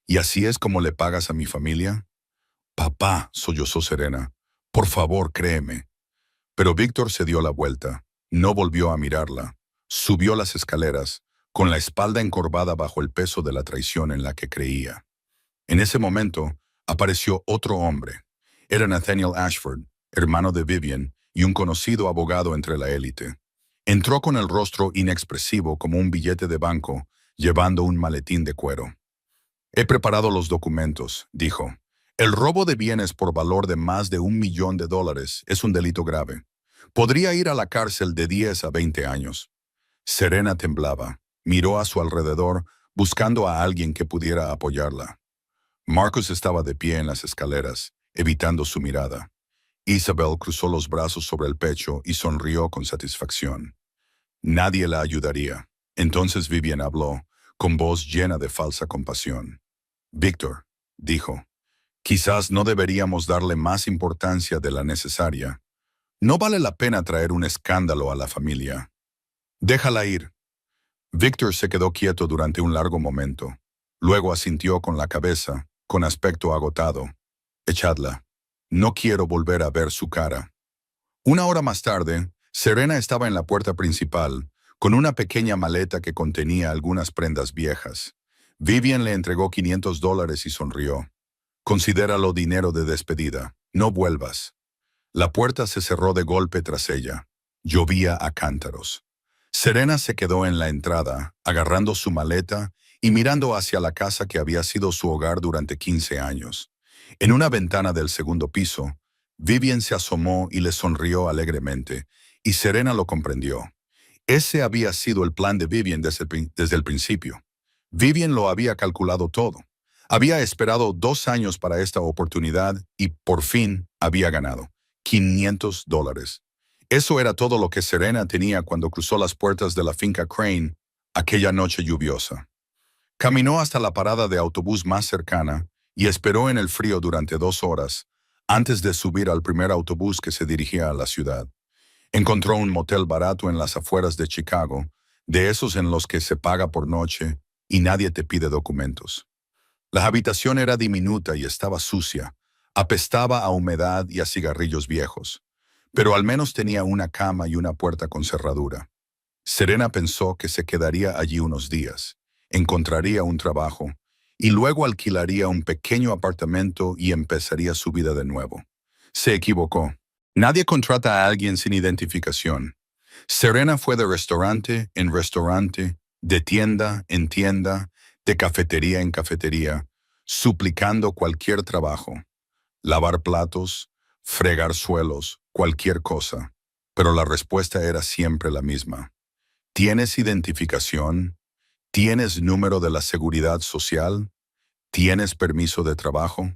«¿Y así es como le pagas a mi familia?». «Papá», sollozó Serena, «por favor, créeme». Pero Victor se dio la vuelta. No volvió a mirarla. Subió las escaleras, con la espalda encorvada bajo el peso de la traición en la que creía. En ese momento, apareció otro hombre. Era Nathaniel Ashford, hermano de Vivian y un conocido abogado entre la élite. Entró con el rostro inexpresivo como un billete de banco, llevando un maletín de cuero. «He preparado los documentos», dijo. «El robo de bienes por valor de más de $1 millón es un delito grave. Podría ir a la cárcel de 10 a 20 años». Serena temblaba. Miró a su alrededor, buscando a alguien que pudiera apoyarla. Marcus estaba de pie en las escaleras, evitando su mirada. Isabel cruzó los brazos sobre el pecho y sonrió con satisfacción. Nadie la ayudaría. Entonces Vivian habló, con voz llena de falsa compasión. «Victor», dijo, «quizás no deberíamos darle más importancia de la necesaria. No vale la pena traer un escándalo a la familia. Déjala ir». Victor se quedó quieto durante un largo momento. Luego asintió con la cabeza, con aspecto agotado. «Echadla. No quiero volver a ver su cara». Una hora más tarde, Serena estaba en la puerta principal, con una pequeña maleta que contenía algunas prendas viejas. Vivian le entregó $500 y sonrió. «Considéralo dinero de despedida. No vuelvas». La puerta se cerró de golpe tras ella. Llovía a cántaros. Serena se quedó en la entrada, agarrando su maleta y mirando hacia la casa que había sido su hogar durante 15 años. En una ventana del segundo piso, Vivian se asomó y le sonrió alegremente, y Serena lo comprendió. Ese había sido el plan de Vivian desde el principio. Vivian lo había calculado todo. Había esperado 2 años para esta oportunidad y por fin había ganado $500. Eso era todo lo que Serena tenía cuando cruzó las puertas de la finca Crane aquella noche lluviosa. Caminó hasta la parada de autobús más cercana y esperó en el frío durante 2 horas, Antes de subir al primer autobús que se dirigía a la ciudad, encontró un motel barato en las afueras de Chicago, de esos en los que se paga por noche y nadie te pide documentos. La habitación era diminuta y estaba sucia, apestaba a humedad y a cigarrillos viejos, pero al menos tenía una cama y una puerta con cerradura. Serena pensó que se quedaría allí unos días, encontraría un trabajo y luego alquilaría un pequeño apartamento y empezaría su vida de nuevo. Se equivocó. Nadie contrata a alguien sin identificación. Serena fue de restaurante en restaurante, de tienda en tienda, de cafetería en cafetería, suplicando cualquier trabajo. Lavar platos, fregar suelos, cualquier cosa. Pero la respuesta era siempre la misma. ¿Tienes identificación? ¿Tienes número de la seguridad social? ¿Tienes permiso de trabajo?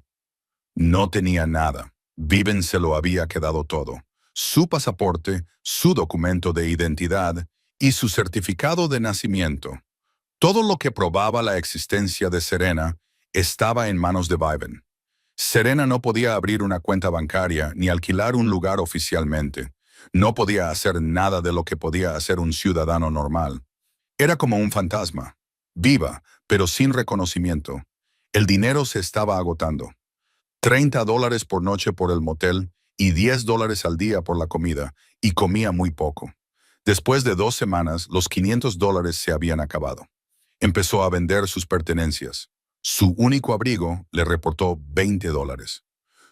No tenía nada. Viven se lo había quedado todo. Su pasaporte, su documento de identidad y su certificado de nacimiento. Todo lo que probaba la existencia de Serena estaba en manos de Viven. Serena no podía abrir una cuenta bancaria ni alquilar un lugar oficialmente. No podía hacer nada de lo que podía hacer un ciudadano normal. Era como un fantasma, viva, pero sin reconocimiento. El dinero se estaba agotando. $30 por noche por el motel y $10 al día por la comida, y comía muy poco. Después de 2 semanas, los $500 se habían acabado. Empezó a vender sus pertenencias. Su único abrigo le reportó $20.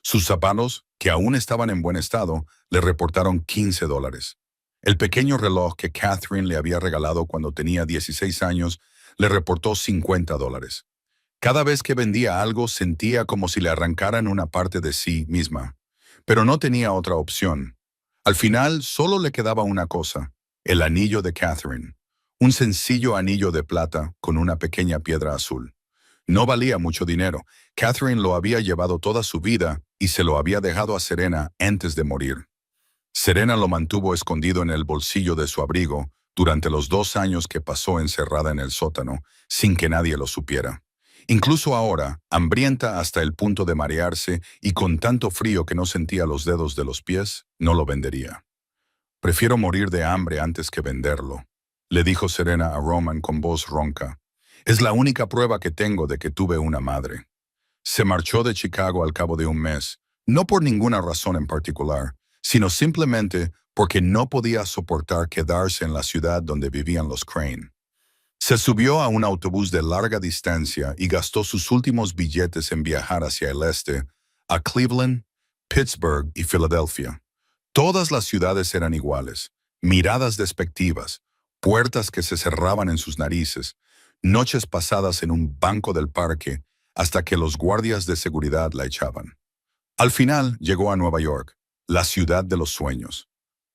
Sus zapatos, que aún estaban en buen estado, le reportaron $15. El pequeño reloj que Catherine le había regalado cuando tenía 16 años le reportó $50. Cada vez que vendía algo sentía como si le arrancaran una parte de sí misma, pero no tenía otra opción. Al final solo le quedaba una cosa, el anillo de Catherine, un sencillo anillo de plata con una pequeña piedra azul. No valía mucho dinero. Catherine lo había llevado toda su vida y se lo había dejado a Serena antes de morir. Serena lo mantuvo escondido en el bolsillo de su abrigo durante los 2 años que pasó encerrada en el sótano, sin que nadie lo supiera. Incluso ahora, hambrienta hasta el punto de marearse y con tanto frío que no sentía los dedos de los pies, no lo vendería. «Prefiero morir de hambre antes que venderlo», le dijo Serena a Roman con voz ronca. «Es la única prueba que tengo de que tuve una madre». Se marchó de Chicago al cabo de un mes, no por ninguna razón en particular, sino simplemente porque no podía soportar quedarse en la ciudad donde vivían los Crane. Se subió a un autobús de larga distancia y gastó sus últimos billetes en viajar hacia el este, a Cleveland, Pittsburgh y Filadelfia. Todas las ciudades eran iguales, miradas despectivas, puertas que se cerraban en sus narices, noches pasadas en un banco del parque hasta que los guardias de seguridad la echaban. Al final llegó a Nueva York, la ciudad de los sueños.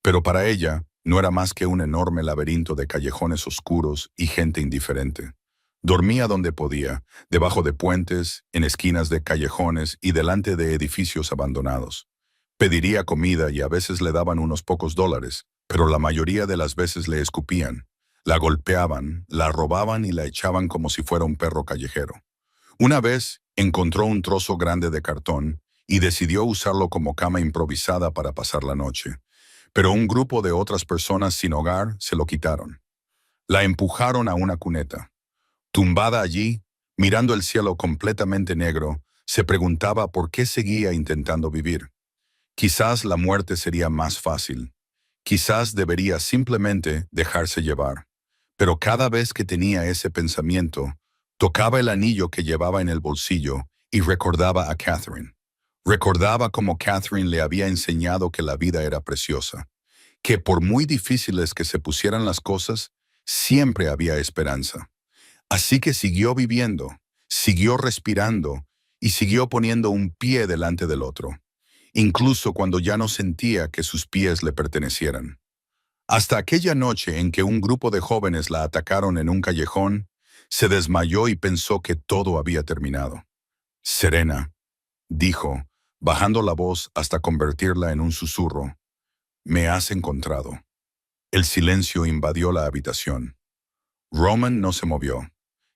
Pero para ella no era más que un enorme laberinto de callejones oscuros y gente indiferente. Dormía donde podía, debajo de puentes, en esquinas de callejones y delante de edificios abandonados. Pediría comida y a veces le daban unos pocos dólares, pero la mayoría de las veces le escupían, la golpeaban, la robaban y la echaban como si fuera un perro callejero. Una vez encontró un trozo grande de cartón y decidió usarlo como cama improvisada para pasar la noche. Pero un grupo de otras personas sin hogar se lo quitaron. La empujaron a una cuneta. Tumbada allí, mirando el cielo completamente negro, se preguntaba por qué seguía intentando vivir. Quizás la muerte sería más fácil. Quizás debería simplemente dejarse llevar. Pero cada vez que tenía ese pensamiento, tocaba el anillo que llevaba en el bolsillo y recordaba a Catherine. Recordaba cómo Catherine le había enseñado que la vida era preciosa, que por muy difíciles que se pusieran las cosas, siempre había esperanza. Así que siguió viviendo, siguió respirando y siguió poniendo un pie delante del otro, incluso cuando ya no sentía que sus pies le pertenecieran. Hasta aquella noche en que un grupo de jóvenes la atacaron en un callejón, se desmayó y pensó que todo había terminado. «Serena», dijo, bajando la voz hasta convertirla en un susurro, «me has encontrado». El silencio invadió la habitación. Roman no se movió.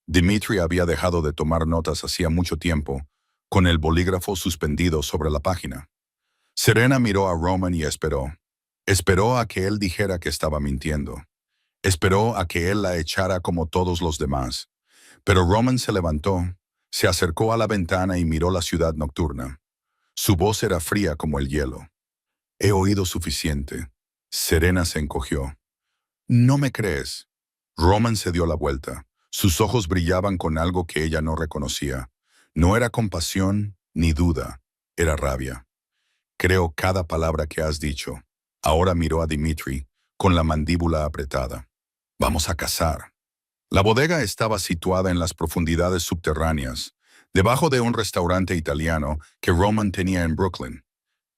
Dmitri había dejado de tomar notas hacía mucho tiempo, con el bolígrafo suspendido sobre la página. Serena miró a Roman y esperó. Esperó a que él dijera que estaba mintiendo. Esperó a que él la echara como todos los demás. Pero Roman se levantó, se acercó a la ventana y miró la ciudad nocturna. Su voz era fría como el hielo. He oído suficiente. Serena se encogió. ¿No me crees? Roman se dio la vuelta. Sus ojos brillaban con algo que ella no reconocía. No era compasión ni duda, era rabia. Creo cada palabra que has dicho. Ahora miró a Dimitri, con la mandíbula apretada. Vamos a cazar. La bodega estaba situada en las profundidades subterráneas, debajo de un restaurante italiano que Roman tenía en Brooklyn.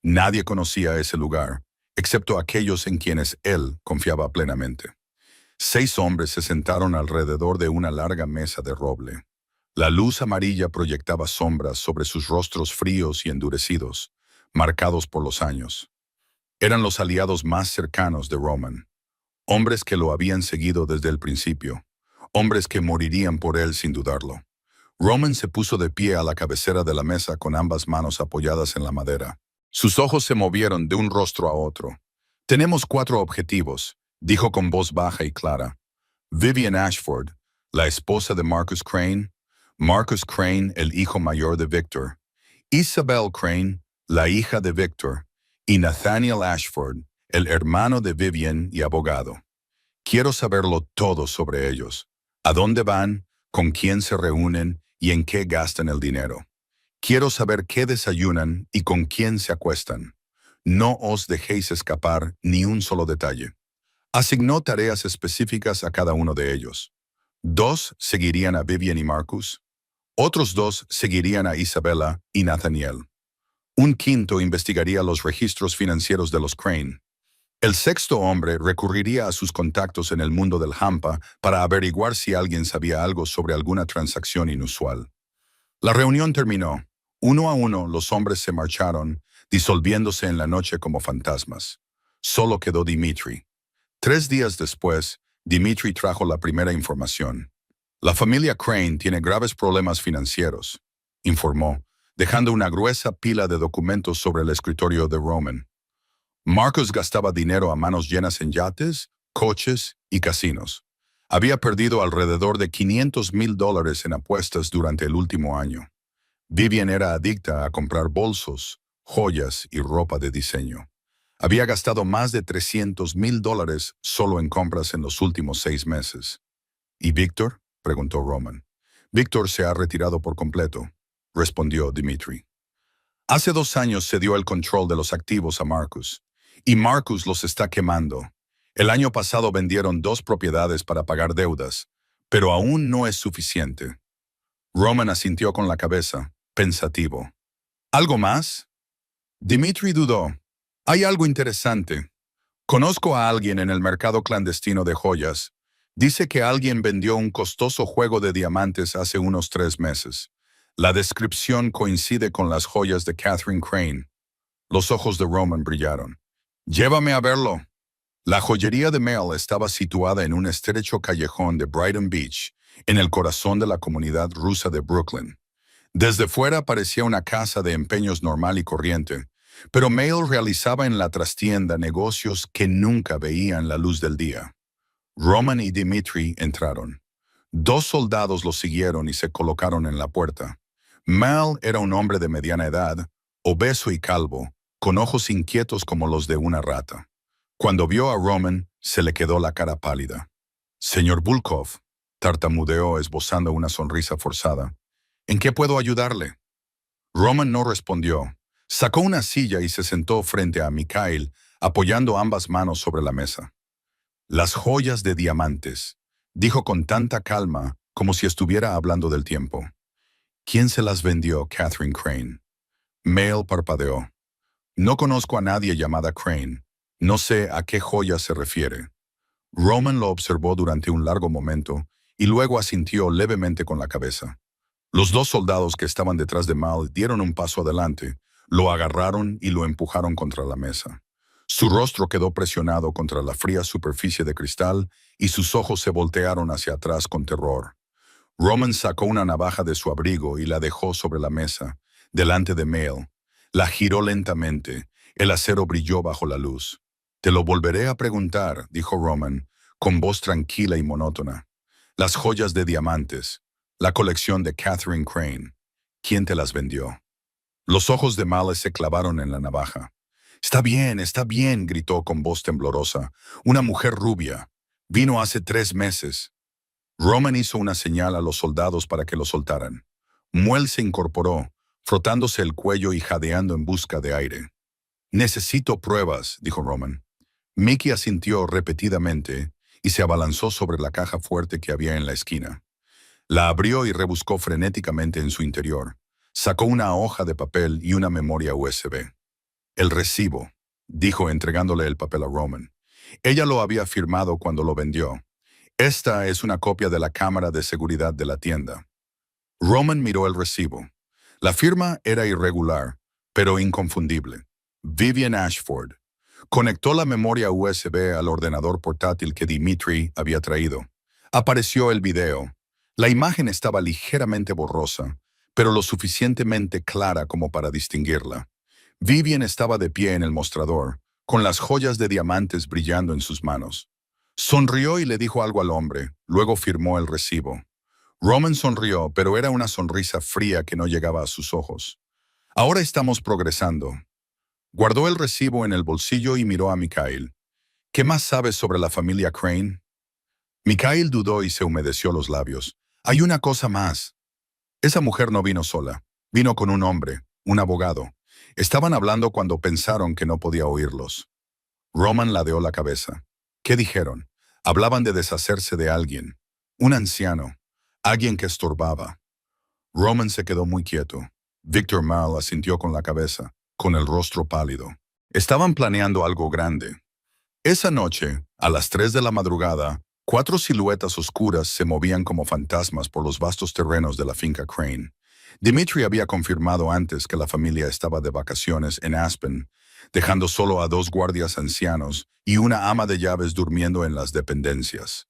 Nadie conocía ese lugar, excepto aquellos en quienes él confiaba plenamente. 6 hombres se sentaron alrededor de una larga mesa de roble. La luz amarilla proyectaba sombras sobre sus rostros fríos y endurecidos, marcados por los años. Eran los aliados más cercanos de Roman, hombres que lo habían seguido desde el principio, hombres que morirían por él sin dudarlo. Roman se puso de pie a la cabecera de la mesa con ambas manos apoyadas en la madera. Sus ojos se movieron de un rostro a otro. Tenemos 4 objetivos, dijo con voz baja y clara. Vivian Ashford, la esposa de Marcus Crane, Marcus Crane, el hijo mayor de Victor, Isabel Crane, la hija de Victor, y Nathaniel Ashford, el hermano de Vivian y abogado. Quiero saberlo todo sobre ellos. ¿A dónde van? ¿Con quién se reúnen? ¿Y en qué gastan el dinero? Quiero saber qué desayunan y con quién se acuestan. No os dejéis escapar ni un solo detalle. Asignó tareas específicas a cada uno de ellos. 2 seguirían a Vivian y Marcus. Otros 2 seguirían a Isabella y Nathaniel. Un quinto investigaría los registros financieros de los Crane. El 6º hombre recurriría a sus contactos en el mundo del hampa para averiguar si alguien sabía algo sobre alguna transacción inusual. La reunión terminó. Uno a uno los hombres se marcharon, disolviéndose en la noche como fantasmas. Solo quedó Dimitri. 3 días después, Dimitri trajo la primera información. La familia Crane tiene graves problemas financieros, informó, dejando una gruesa pila de documentos sobre el escritorio de Roman. Marcus gastaba dinero a manos llenas en yates, coches y casinos. Había perdido alrededor de $500,000 en apuestas durante el último año. Vivian era adicta a comprar bolsos, joyas y ropa de diseño. Había gastado más de $300,000 solo en compras en los últimos 6 meses. ¿Y Víctor? Preguntó Roman. Víctor se ha retirado por completo, respondió Dimitri. Hace 2 años se dio el control de los activos a Marcus, y Marcus los está quemando. El año pasado vendieron 2 propiedades para pagar deudas, pero aún no es suficiente. Roman asintió con la cabeza, pensativo. ¿Algo más? Dimitri dudó. Hay algo interesante. Conozco a alguien en el mercado clandestino de joyas. Dice que alguien vendió un costoso juego de diamantes hace unos 3 meses. La descripción coincide con las joyas de Catherine Crane. Los ojos de Roman brillaron. Llévame a verlo. La joyería de Mel estaba situada en un estrecho callejón de Brighton Beach, en el corazón de la comunidad rusa de Brooklyn. Desde fuera parecía una casa de empeños normal y corriente, pero Mel realizaba en la trastienda negocios que nunca veían la luz del día. Roman y Dimitri entraron. 2 soldados los siguieron y se colocaron en la puerta. Mel era un hombre de mediana edad, obeso y calvo, con ojos inquietos como los de una rata. Cuando vio a Roman, se le quedó la cara pálida. «Señor Volkov», tartamudeó esbozando una sonrisa forzada. «¿En qué puedo ayudarle?» Roman no respondió. Sacó una silla y se sentó frente a Mikhail, apoyando ambas manos sobre la mesa. «Las joyas de diamantes», dijo con tanta calma como si estuviera hablando del tiempo. «¿Quién se las vendió, Catherine Crane?» Mel parpadeó. «No conozco a nadie llamada Crane. No sé a qué joya se refiere». Roman lo observó durante un largo momento y luego asintió levemente con la cabeza. Los 2 soldados que estaban detrás de Mal dieron un paso adelante, lo agarraron y lo empujaron contra la mesa. Su rostro quedó presionado contra la fría superficie de cristal y sus ojos se voltearon hacia atrás con terror. Roman sacó una navaja de su abrigo y la dejó sobre la mesa, delante de Mel. La giró lentamente, El acero brilló bajo la luz. Te lo volveré a preguntar, dijo Roman, con voz tranquila y monótona. Las joyas de diamantes, la colección de Catherine Crane. ¿Quién te las vendió? Los ojos de Malice se clavaron en la navaja. Está bien, gritó con voz temblorosa. Una mujer rubia. Vino hace 3 meses. Roman hizo una señal a los soldados para que lo soltaran. Muel se incorporó, frotándose el cuello y jadeando en busca de aire. Necesito pruebas, dijo Roman. Mickey asintió repetidamente y se abalanzó sobre la caja fuerte que había en la esquina. La abrió y rebuscó frenéticamente en su interior. Sacó una hoja de papel y una memoria USB. El recibo, dijo entregándole el papel a Roman. Ella lo había firmado cuando lo vendió. Esta es una copia de la cámara de seguridad de la tienda. Roman miró el recibo. La firma era irregular, pero inconfundible. Vivian Ashford. Conectó la memoria USB al ordenador portátil que Dimitri había traído. Apareció el video. La imagen estaba ligeramente borrosa, pero lo suficientemente clara como para distinguirla. Vivian estaba de pie en el mostrador, con las joyas de diamantes brillando en sus manos. Sonrió y le dijo algo al hombre, luego firmó el recibo. Roman sonrió, pero era una sonrisa fría que no llegaba a sus ojos. Ahora estamos progresando. Guardó el recibo en el bolsillo y miró a Mikhail. ¿Qué más sabes sobre la familia Crane? Mikhail dudó y se humedeció los labios. Hay una cosa más. Esa mujer no vino sola. Vino con un hombre, un abogado. Estaban hablando cuando pensaron que no podía oírlos. Roman ladeó la cabeza. ¿Qué dijeron? Hablaban de deshacerse de alguien. Un anciano. Alguien que estorbaba. Roman se quedó muy quieto. Victor Mal asintió con la cabeza, con el rostro pálido. Estaban planeando algo grande. Esa noche, a las 3 de la madrugada, 4 siluetas oscuras se movían como fantasmas por los vastos terrenos de la finca Crane. Dimitri había confirmado antes que la familia estaba de vacaciones en Aspen, dejando solo a 2 guardias ancianos y una ama de llaves durmiendo en las dependencias.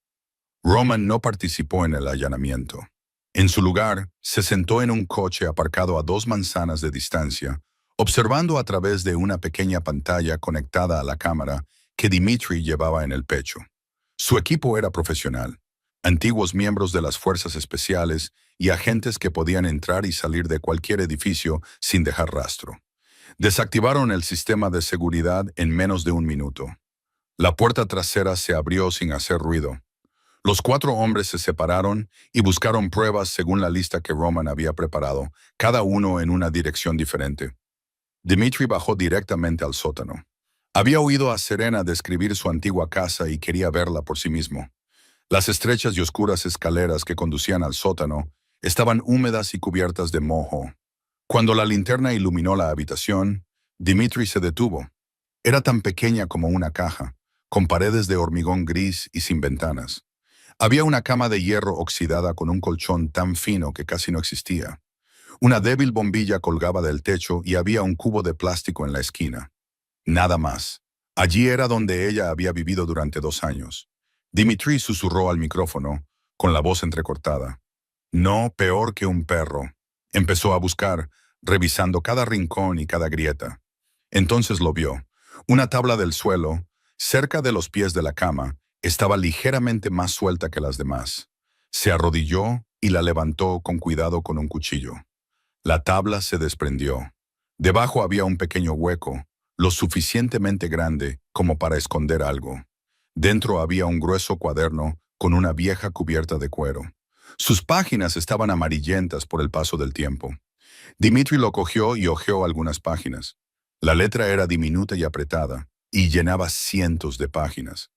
Roman no participó en el allanamiento. En su lugar, se sentó en un coche aparcado a 2 manzanas de distancia, observando a través de una pequeña pantalla conectada a la cámara que Dimitri llevaba en el pecho. Su equipo era profesional, antiguos miembros de las fuerzas especiales y agentes que podían entrar y salir de cualquier edificio sin dejar rastro. Desactivaron el sistema de seguridad en menos de 1 minuto. La puerta trasera se abrió sin hacer ruido. Los 4 hombres se separaron y buscaron pruebas según la lista que Roman había preparado, cada uno en una dirección diferente. Dimitri bajó directamente al sótano. Había oído a Serena describir su antigua casa y quería verla por sí mismo. Las estrechas y oscuras escaleras que conducían al sótano estaban húmedas y cubiertas de moho. Cuando la linterna iluminó la habitación, Dimitri se detuvo. Era tan pequeña como una caja, con paredes de hormigón gris y sin ventanas. Había una cama de hierro oxidada con un colchón tan fino que casi no existía. Una débil bombilla colgaba del techo y había un cubo de plástico en la esquina. Nada más. Allí era donde ella había vivido durante 2 años. Dimitri susurró al micrófono, con la voz entrecortada. No, peor que un perro. Empezó a buscar, revisando cada rincón y cada grieta. Entonces lo vio. Una tabla del suelo, cerca de los pies de la cama, estaba ligeramente más suelta que las demás. Se arrodilló y la levantó con cuidado con un cuchillo. La tabla se desprendió. Debajo había un pequeño hueco, lo suficientemente grande como para esconder algo. Dentro había un grueso cuaderno con una vieja cubierta de cuero. Sus páginas estaban amarillentas por el paso del tiempo. Dimitri lo cogió y hojeó algunas páginas. La letra era diminuta y apretada, y llenaba cientos de páginas.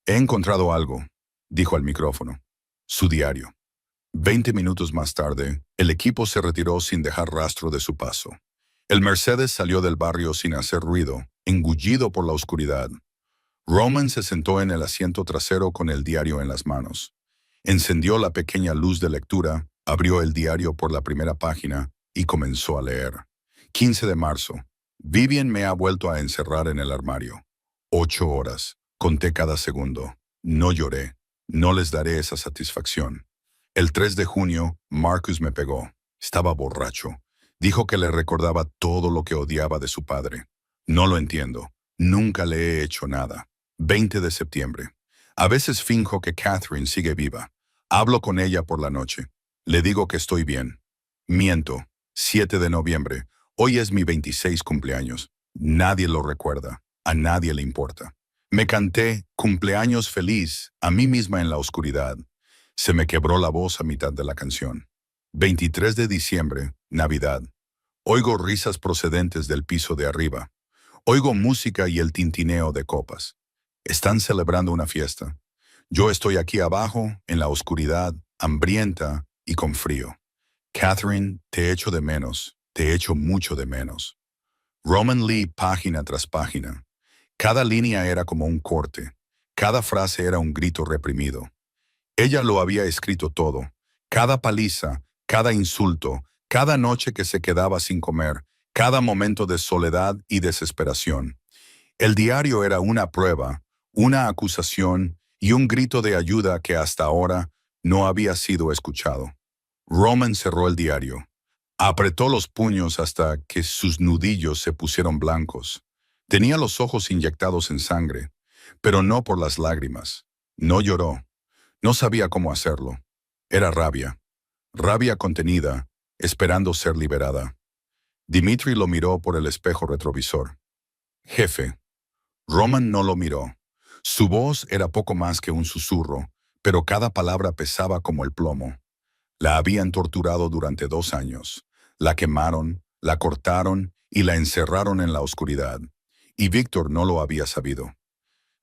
He encontrado algo, dijo al micrófono. Su diario. 20 minutos más tarde, el equipo se retiró sin dejar rastro de su paso. El Mercedes salió del barrio sin hacer ruido, engullido por la oscuridad. Roman se sentó en el asiento trasero con el diario en las manos. Encendió la pequeña luz de lectura, abrió el diario por la primera página y comenzó a leer. 15 de marzo. Vivian me ha vuelto a encerrar en el armario. 8 horas. Conté cada segundo. No lloré. No les daré esa satisfacción. El 3 de junio, Marcus me pegó. Estaba borracho. Dijo que le recordaba todo lo que odiaba de su padre. No lo entiendo. Nunca le he hecho nada. 20 de septiembre. A veces finjo que Catherine sigue viva. Hablo con ella por la noche. Le digo que estoy bien. Miento. 7 de noviembre. Hoy es mi 26 cumpleaños. Nadie lo recuerda. A nadie le importa. Me canté cumpleaños feliz a mí misma en la oscuridad. Se me quebró la voz a mitad de la canción. 23 de diciembre, Navidad. Oigo risas procedentes del piso de arriba. Oigo música y el tintineo de copas. Están celebrando una fiesta. Yo estoy aquí abajo, en la oscuridad, hambrienta y con frío. Catherine, te echo de menos, te echo mucho de menos. Roman Lee, página tras página. Cada línea era como un corte. Cada frase era un grito reprimido. Ella lo había escrito todo. Cada paliza, cada insulto, cada noche que se quedaba sin comer, cada momento de soledad y desesperación. El diario era una prueba, una acusación y un grito de ayuda que hasta ahora no había sido escuchado. Roman cerró el diario. Apretó los puños hasta que sus nudillos se pusieron blancos. Tenía los ojos inyectados en sangre, pero no por las lágrimas. No lloró. No sabía cómo hacerlo. Era rabia. Rabia contenida, esperando ser liberada. Dimitri lo miró por el espejo retrovisor. Jefe. Roman no lo miró. Su voz era poco más que un susurro, pero cada palabra pesaba como el plomo. La habían torturado durante 2 años. La quemaron, la cortaron y la encerraron en la oscuridad. Y Víctor no lo había sabido.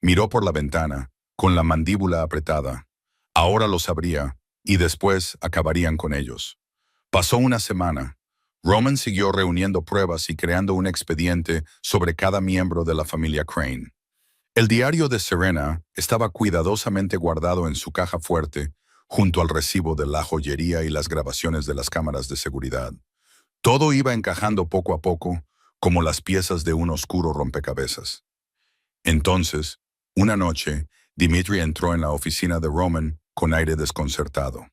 Miró por la ventana, con la mandíbula apretada. Ahora lo sabría, y después acabarían con ellos. Pasó una semana. Roman siguió reuniendo pruebas y creando un expediente sobre cada miembro de la familia Crane. El diario de Serena estaba cuidadosamente guardado en su caja fuerte, junto al recibo de la joyería y las grabaciones de las cámaras de seguridad. Todo iba encajando poco a poco, como las piezas de un oscuro rompecabezas. Entonces, una noche, Dimitri entró en la oficina de Roman con aire desconcertado.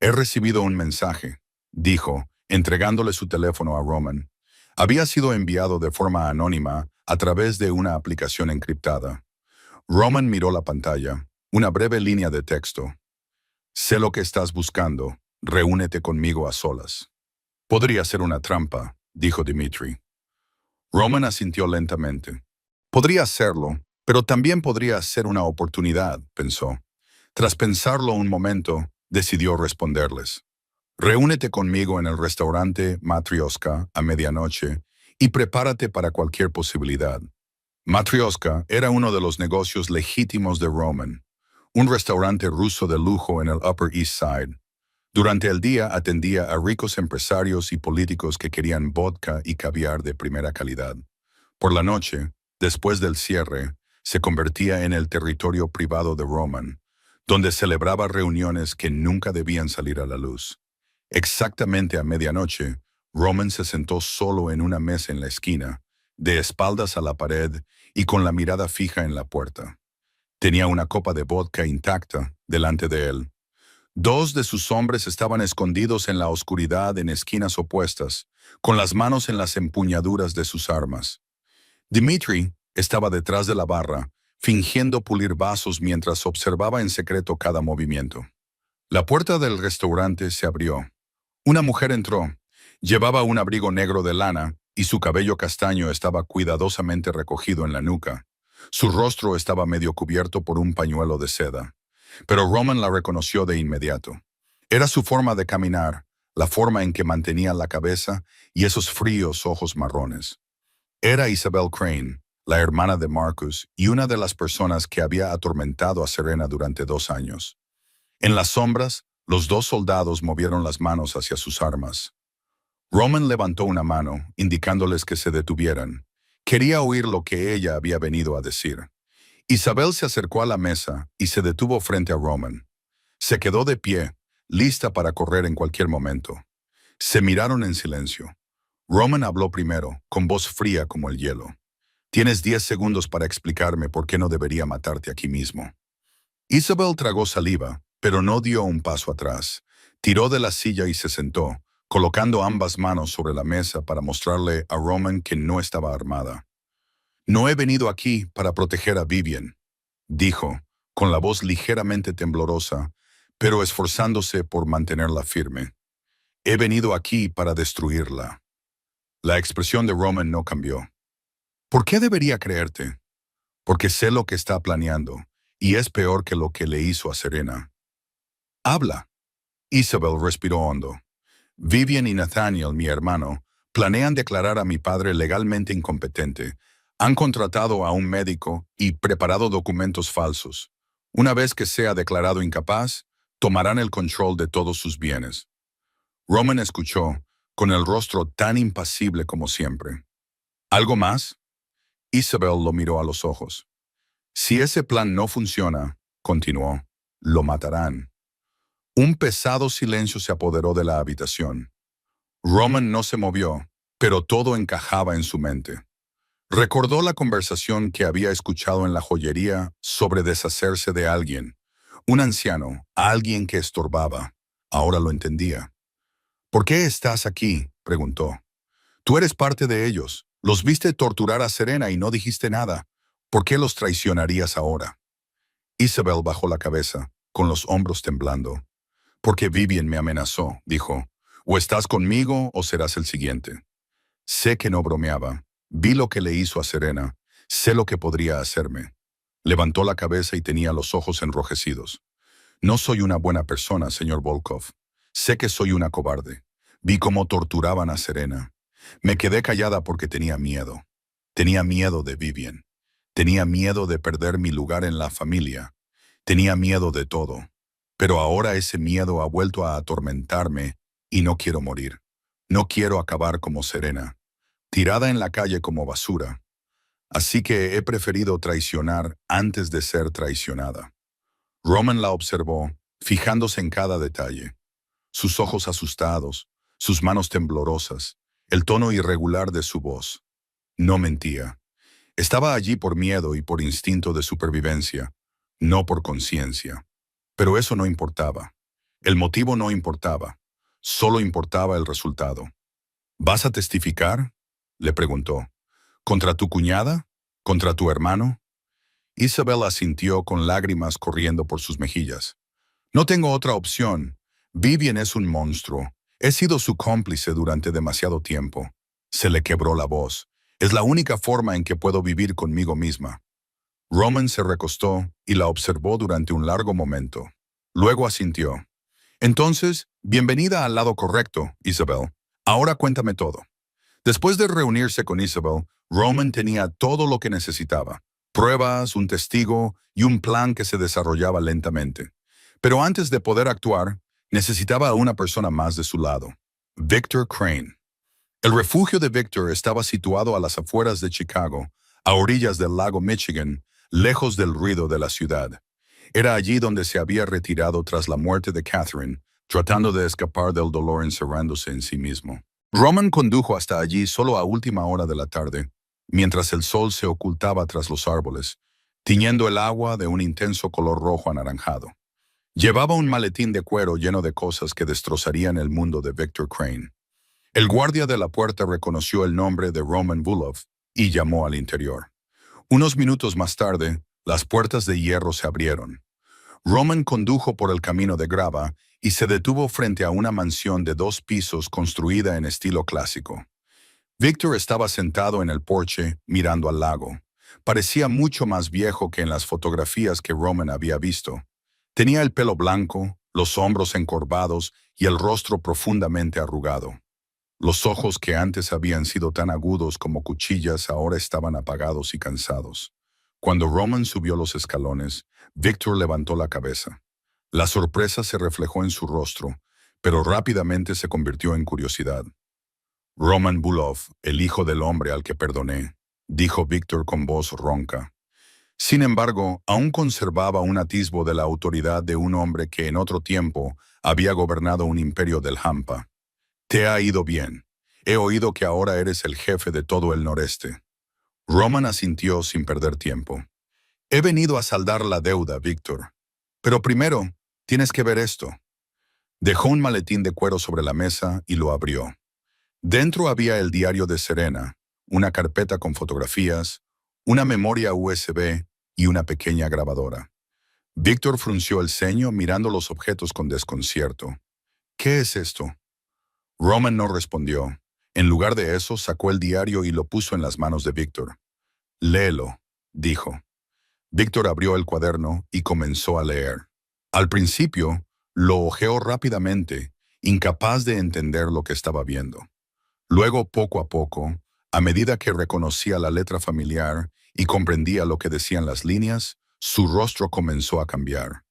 He recibido un mensaje, dijo, entregándole su teléfono a Roman. Había sido enviado de forma anónima a través de una aplicación encriptada. Roman miró la pantalla, una breve línea de texto. Sé lo que estás buscando, reúnete conmigo a solas. Podría ser una trampa, dijo Dimitri. Roman asintió lentamente. Podría serlo, pero también podría ser una oportunidad, pensó. Tras pensarlo un momento, decidió responderles. Reúnete conmigo en el restaurante Matryoshka a medianoche y prepárate para cualquier posibilidad. Matryoshka era uno de los negocios legítimos de Roman, un restaurante ruso de lujo en el Upper East Side. Durante el día atendía a ricos empresarios y políticos que querían vodka y caviar de primera calidad. Por la noche, después del cierre, se convertía en el territorio privado de Roman, donde celebraba reuniones que nunca debían salir a la luz. Exactamente a medianoche, Roman se sentó solo en una mesa en la esquina, de espaldas a la pared y con la mirada fija en la puerta. Tenía una copa de vodka intacta delante de él. 2 de sus hombres estaban escondidos en la oscuridad en esquinas opuestas, con las manos en las empuñaduras de sus armas. Dimitri estaba detrás de la barra, fingiendo pulir vasos mientras observaba en secreto cada movimiento. La puerta del restaurante se abrió. Una mujer entró. Llevaba un abrigo negro de lana y su cabello castaño estaba cuidadosamente recogido en la nuca. Su rostro estaba medio cubierto por un pañuelo de seda. Pero Roman la reconoció de inmediato. Era su forma de caminar, la forma en que mantenía la cabeza y esos fríos ojos marrones. Era Isabel Crane, la hermana de Marcus y una de las personas que había atormentado a Serena durante 2 años. En las sombras, los 2 soldados movieron las manos hacia sus armas. Roman levantó una mano, indicándoles que se detuvieran. Quería oír lo que ella había venido a decir. Isabel se acercó a la mesa y se detuvo frente a Roman. Se quedó de pie, lista para correr en cualquier momento. Se miraron en silencio. Roman habló primero, con voz fría como el hielo. Tienes 10 segundos para explicarme por qué no debería matarte aquí mismo. Isabel tragó saliva, pero no dio un paso atrás. Tiró de la silla y se sentó, colocando ambas manos sobre la mesa para mostrarle a Roman que no estaba armada. No he venido aquí para proteger a Vivian, dijo, con la voz ligeramente temblorosa, pero esforzándose por mantenerla firme. He venido aquí para destruirla. La expresión de Roman no cambió. ¿Por qué debería creerte? Porque sé lo que está planeando, y es peor que lo que le hizo a Serena. Habla. Isabel respiró hondo. Vivian y Nathaniel, mi hermano, planean declarar a mi padre legalmente incompetente. Han contratado a un médico y preparado documentos falsos. Una vez que sea declarado incapaz, tomarán el control de todos sus bienes. Roman escuchó, con el rostro tan impasible como siempre. ¿Algo más? Isabel lo miró a los ojos. Si ese plan no funciona, continuó, lo matarán. Un pesado silencio se apoderó de la habitación. Roman no se movió, pero todo encajaba en su mente. Recordó la conversación que había escuchado en la joyería sobre deshacerse de alguien. Un anciano, alguien que estorbaba. Ahora lo entendía. ¿Por qué estás aquí?, preguntó. Tú eres parte de ellos. Los viste torturar a Serena y no dijiste nada. ¿Por qué los traicionarías ahora? Isabel bajó la cabeza, con los hombros temblando. Porque Vivian me amenazó, dijo. O estás conmigo o serás el siguiente. Sé que no bromeaba. Vi lo que le hizo a Serena. Sé lo que podría hacerme. Levantó la cabeza y tenía los ojos enrojecidos. No soy una buena persona, señor Volkov. Sé que soy una cobarde. Vi cómo torturaban a Serena. Me quedé callada porque tenía miedo. Tenía miedo de Vivian. Tenía miedo de perder mi lugar en la familia. Tenía miedo de todo. Pero ahora ese miedo ha vuelto a atormentarme y no quiero morir. No quiero acabar como Serena, tirada en la calle como basura. Así que he preferido traicionar antes de ser traicionada. Roman la observó, fijándose en cada detalle. Sus ojos asustados, sus manos temblorosas, el tono irregular de su voz. No mentía. Estaba allí por miedo y por instinto de supervivencia, no por conciencia. Pero eso no importaba. El motivo no importaba. Solo importaba el resultado. ¿Vas a testificar?, le preguntó. ¿Contra tu cuñada? ¿Contra tu hermano? Isabel asintió con lágrimas corriendo por sus mejillas. No tengo otra opción. Vivian es un monstruo. He sido su cómplice durante demasiado tiempo. Se le quebró la voz. Es la única forma en que puedo vivir conmigo misma. Roman se recostó y la observó durante un largo momento. Luego asintió. Entonces, bienvenida al lado correcto, Isabel. Ahora cuéntame todo. Después de reunirse con Isabel, Roman tenía todo lo que necesitaba. Pruebas, un testigo y un plan que se desarrollaba lentamente. Pero antes de poder actuar, necesitaba a una persona más de su lado. Victor Crane. El refugio de Victor estaba situado a las afueras de Chicago, a orillas del lago Michigan, lejos del ruido de la ciudad. Era allí donde se había retirado tras la muerte de Catherine, tratando de escapar del dolor encerrándose en sí mismo. Roman condujo hasta allí solo a última hora de la tarde, mientras el sol se ocultaba tras los árboles, tiñendo el agua de un intenso color rojo anaranjado. Llevaba un maletín de cuero lleno de cosas que destrozarían el mundo de Victor Crane. El guardia de la puerta reconoció el nombre de Roman Bulov y llamó al interior. Unos minutos más tarde, las puertas de hierro se abrieron. Roman condujo por el camino de grava y se detuvo frente a una mansión de 2 pisos construida en estilo clásico. Victor estaba sentado en el porche, mirando al lago. Parecía mucho más viejo que en las fotografías que Roman había visto. Tenía el pelo blanco, los hombros encorvados y el rostro profundamente arrugado. Los ojos que antes habían sido tan agudos como cuchillas ahora estaban apagados y cansados. Cuando Roman subió los escalones, Victor levantó la cabeza. La sorpresa se reflejó en su rostro, pero rápidamente se convirtió en curiosidad. Roman Bulov, el hijo del hombre al que perdoné, dijo Victor con voz ronca. Sin embargo, aún conservaba un atisbo de la autoridad de un hombre que en otro tiempo había gobernado un imperio del Hampa. Te ha ido bien. He oído que ahora eres el jefe de todo el noreste. Roman asintió sin perder tiempo. He venido a saldar la deuda, Victor. Pero primero, tienes que ver esto. Dejó un maletín de cuero sobre la mesa y lo abrió. Dentro había el diario de Serena, una carpeta con fotografías, una memoria USB y una pequeña grabadora. Víctor frunció el ceño mirando los objetos con desconcierto. ¿Qué es esto? Roman no respondió. En lugar de eso, sacó el diario y lo puso en las manos de Víctor. Léelo, dijo. Víctor abrió el cuaderno y comenzó a leer. Al principio, lo hojeó rápidamente, incapaz de entender lo que estaba viendo. Luego, poco a poco, a medida que reconocía la letra familiar y comprendía lo que decían las líneas, su rostro comenzó a cambiar.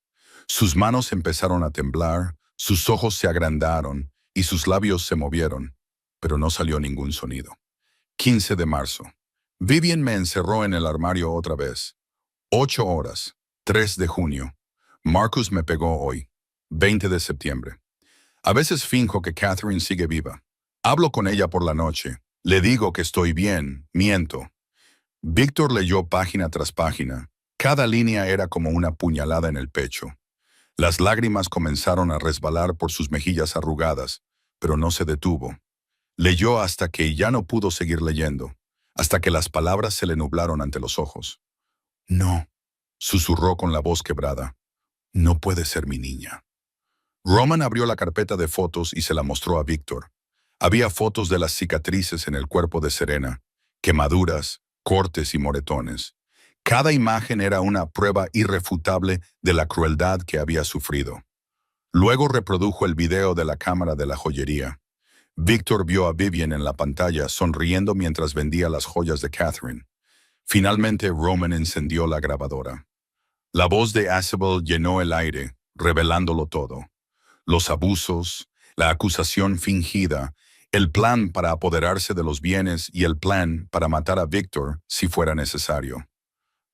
Sus manos empezaron a temblar, sus ojos se agrandaron y sus labios se movieron, pero no salió ningún sonido. 15 de marzo. Vivian me encerró en el armario otra vez. 8 horas. 3 de junio. Marcus me pegó hoy. 20 de septiembre. A veces finjo que Catherine sigue viva. Hablo con ella por la noche. Le digo que estoy bien. Miento. Víctor leyó página tras página. Cada línea era como una puñalada en el pecho. Las lágrimas comenzaron a resbalar por sus mejillas arrugadas, pero no se detuvo. Leyó hasta que ya no pudo seguir leyendo, hasta que las palabras se le nublaron ante los ojos. No, susurró con la voz quebrada. No puede ser mi niña. Roman abrió la carpeta de fotos y se la mostró a Víctor. Había fotos de las cicatrices en el cuerpo de Serena, quemaduras, cortes y moretones. Cada imagen era una prueba irrefutable de la crueldad que había sufrido. Luego reprodujo el video de la cámara de la joyería. Víctor vio a Vivian en la pantalla sonriendo mientras vendía las joyas de Catherine. Finalmente Roman encendió la grabadora. La voz de Isabel llenó el aire, revelándolo todo. Los abusos, la acusación fingida, el plan para apoderarse de los bienes y el plan para matar a Víctor si fuera necesario.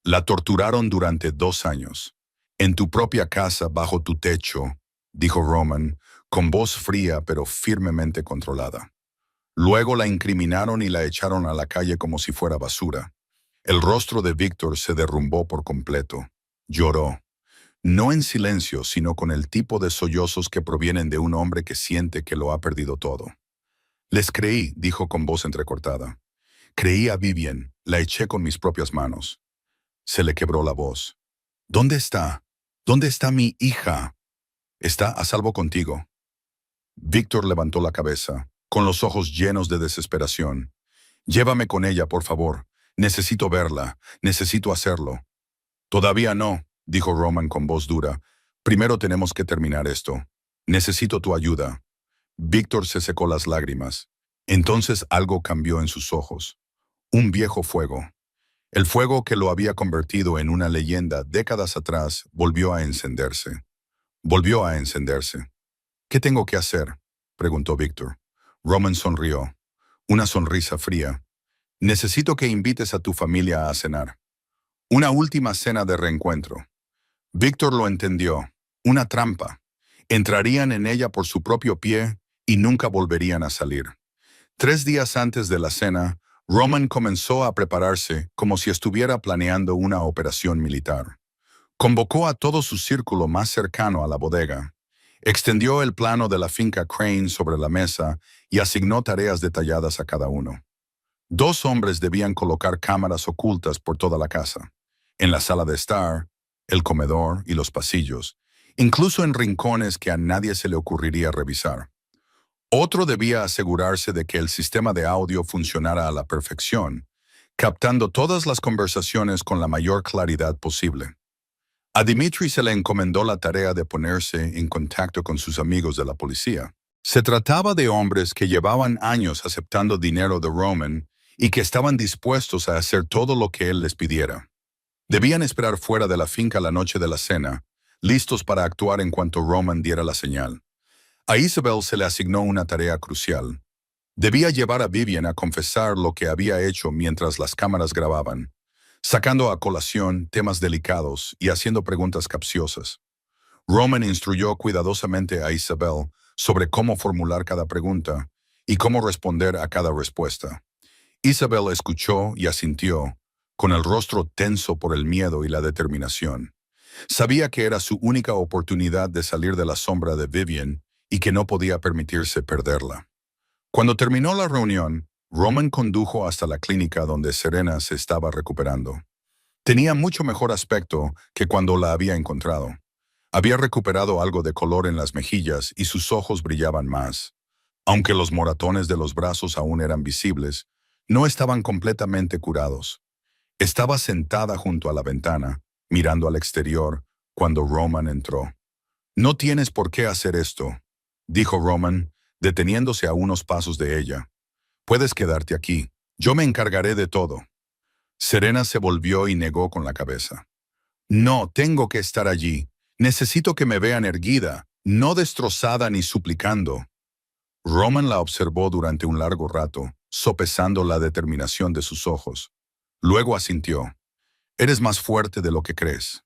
La torturaron durante 2 años. En tu propia casa, bajo tu techo, dijo Roman, con voz fría pero firmemente controlada. Luego la incriminaron y la echaron a la calle como si fuera basura. El rostro de Víctor se derrumbó por completo. Lloró. No en silencio, sino con el tipo de sollozos que provienen de un hombre que siente que lo ha perdido todo. Les creí, dijo con voz entrecortada. Creí a Vivian, la eché con mis propias manos. Se le quebró la voz. ¿Dónde está? ¿Dónde está mi hija? Está a salvo contigo. Víctor levantó la cabeza, con los ojos llenos de desesperación. Llévame con ella, por favor. Necesito verla. Necesito hacerlo. Todavía no, dijo Roman con voz dura. Primero tenemos que terminar esto. Necesito tu ayuda. Víctor se secó las lágrimas. Entonces algo cambió en sus ojos. Un viejo fuego. El fuego que lo había convertido en una leyenda décadas atrás volvió a encenderse. Volvió a encenderse. ¿Qué tengo que hacer?, preguntó Víctor. Roman sonrió. Una sonrisa fría. Necesito que invites a tu familia a cenar. Una última cena de reencuentro. Víctor lo entendió. Una trampa. Entrarían en ella por su propio pie y nunca volverían a salir. 3 días antes de la cena, Roman comenzó a prepararse como si estuviera planeando una operación militar. Convocó a todo su círculo más cercano a la bodega. Extendió el plano de la finca Crane sobre la mesa y asignó tareas detalladas a cada uno. 2 hombres debían colocar cámaras ocultas por toda la casa, en la sala de estar, el comedor y los pasillos, incluso en rincones que a nadie se le ocurriría revisar. Otro debía asegurarse de que el sistema de audio funcionara a la perfección, captando todas las conversaciones con la mayor claridad posible. A Dimitri se le encomendó la tarea de ponerse en contacto con sus amigos de la policía. Se trataba de hombres que llevaban años aceptando dinero de Roman y que estaban dispuestos a hacer todo lo que él les pidiera. Debían esperar fuera de la finca la noche de la cena, listos para actuar en cuanto Roman diera la señal. A Isabel se le asignó una tarea crucial. Debía llevar a Vivian a confesar lo que había hecho mientras las cámaras grababan, sacando a colación temas delicados y haciendo preguntas capciosas. Roman instruyó cuidadosamente a Isabel sobre cómo formular cada pregunta y cómo responder a cada respuesta. Isabel escuchó y asintió, con el rostro tenso por el miedo y la determinación. Sabía que era su única oportunidad de salir de la sombra de Vivian y que no podía permitirse perderla. Cuando terminó la reunión, Roman condujo hasta la clínica donde Serena se estaba recuperando. Tenía mucho mejor aspecto que cuando la había encontrado. Había recuperado algo de color en las mejillas y sus ojos brillaban más. Aunque los moratones de los brazos aún eran visibles, no estaban completamente curados. Estaba sentada junto a la ventana, mirando al exterior, cuando Roman entró. «No tienes por qué hacer esto», dijo Roman, deteniéndose a unos pasos de ella. «Puedes quedarte aquí. Yo me encargaré de todo». Serena se volvió y negó con la cabeza. «No, tengo que estar allí. Necesito que me vean erguida, no destrozada ni suplicando». Roman la observó durante un largo rato, sopesando la determinación de sus ojos. Luego asintió. «Eres más fuerte de lo que crees».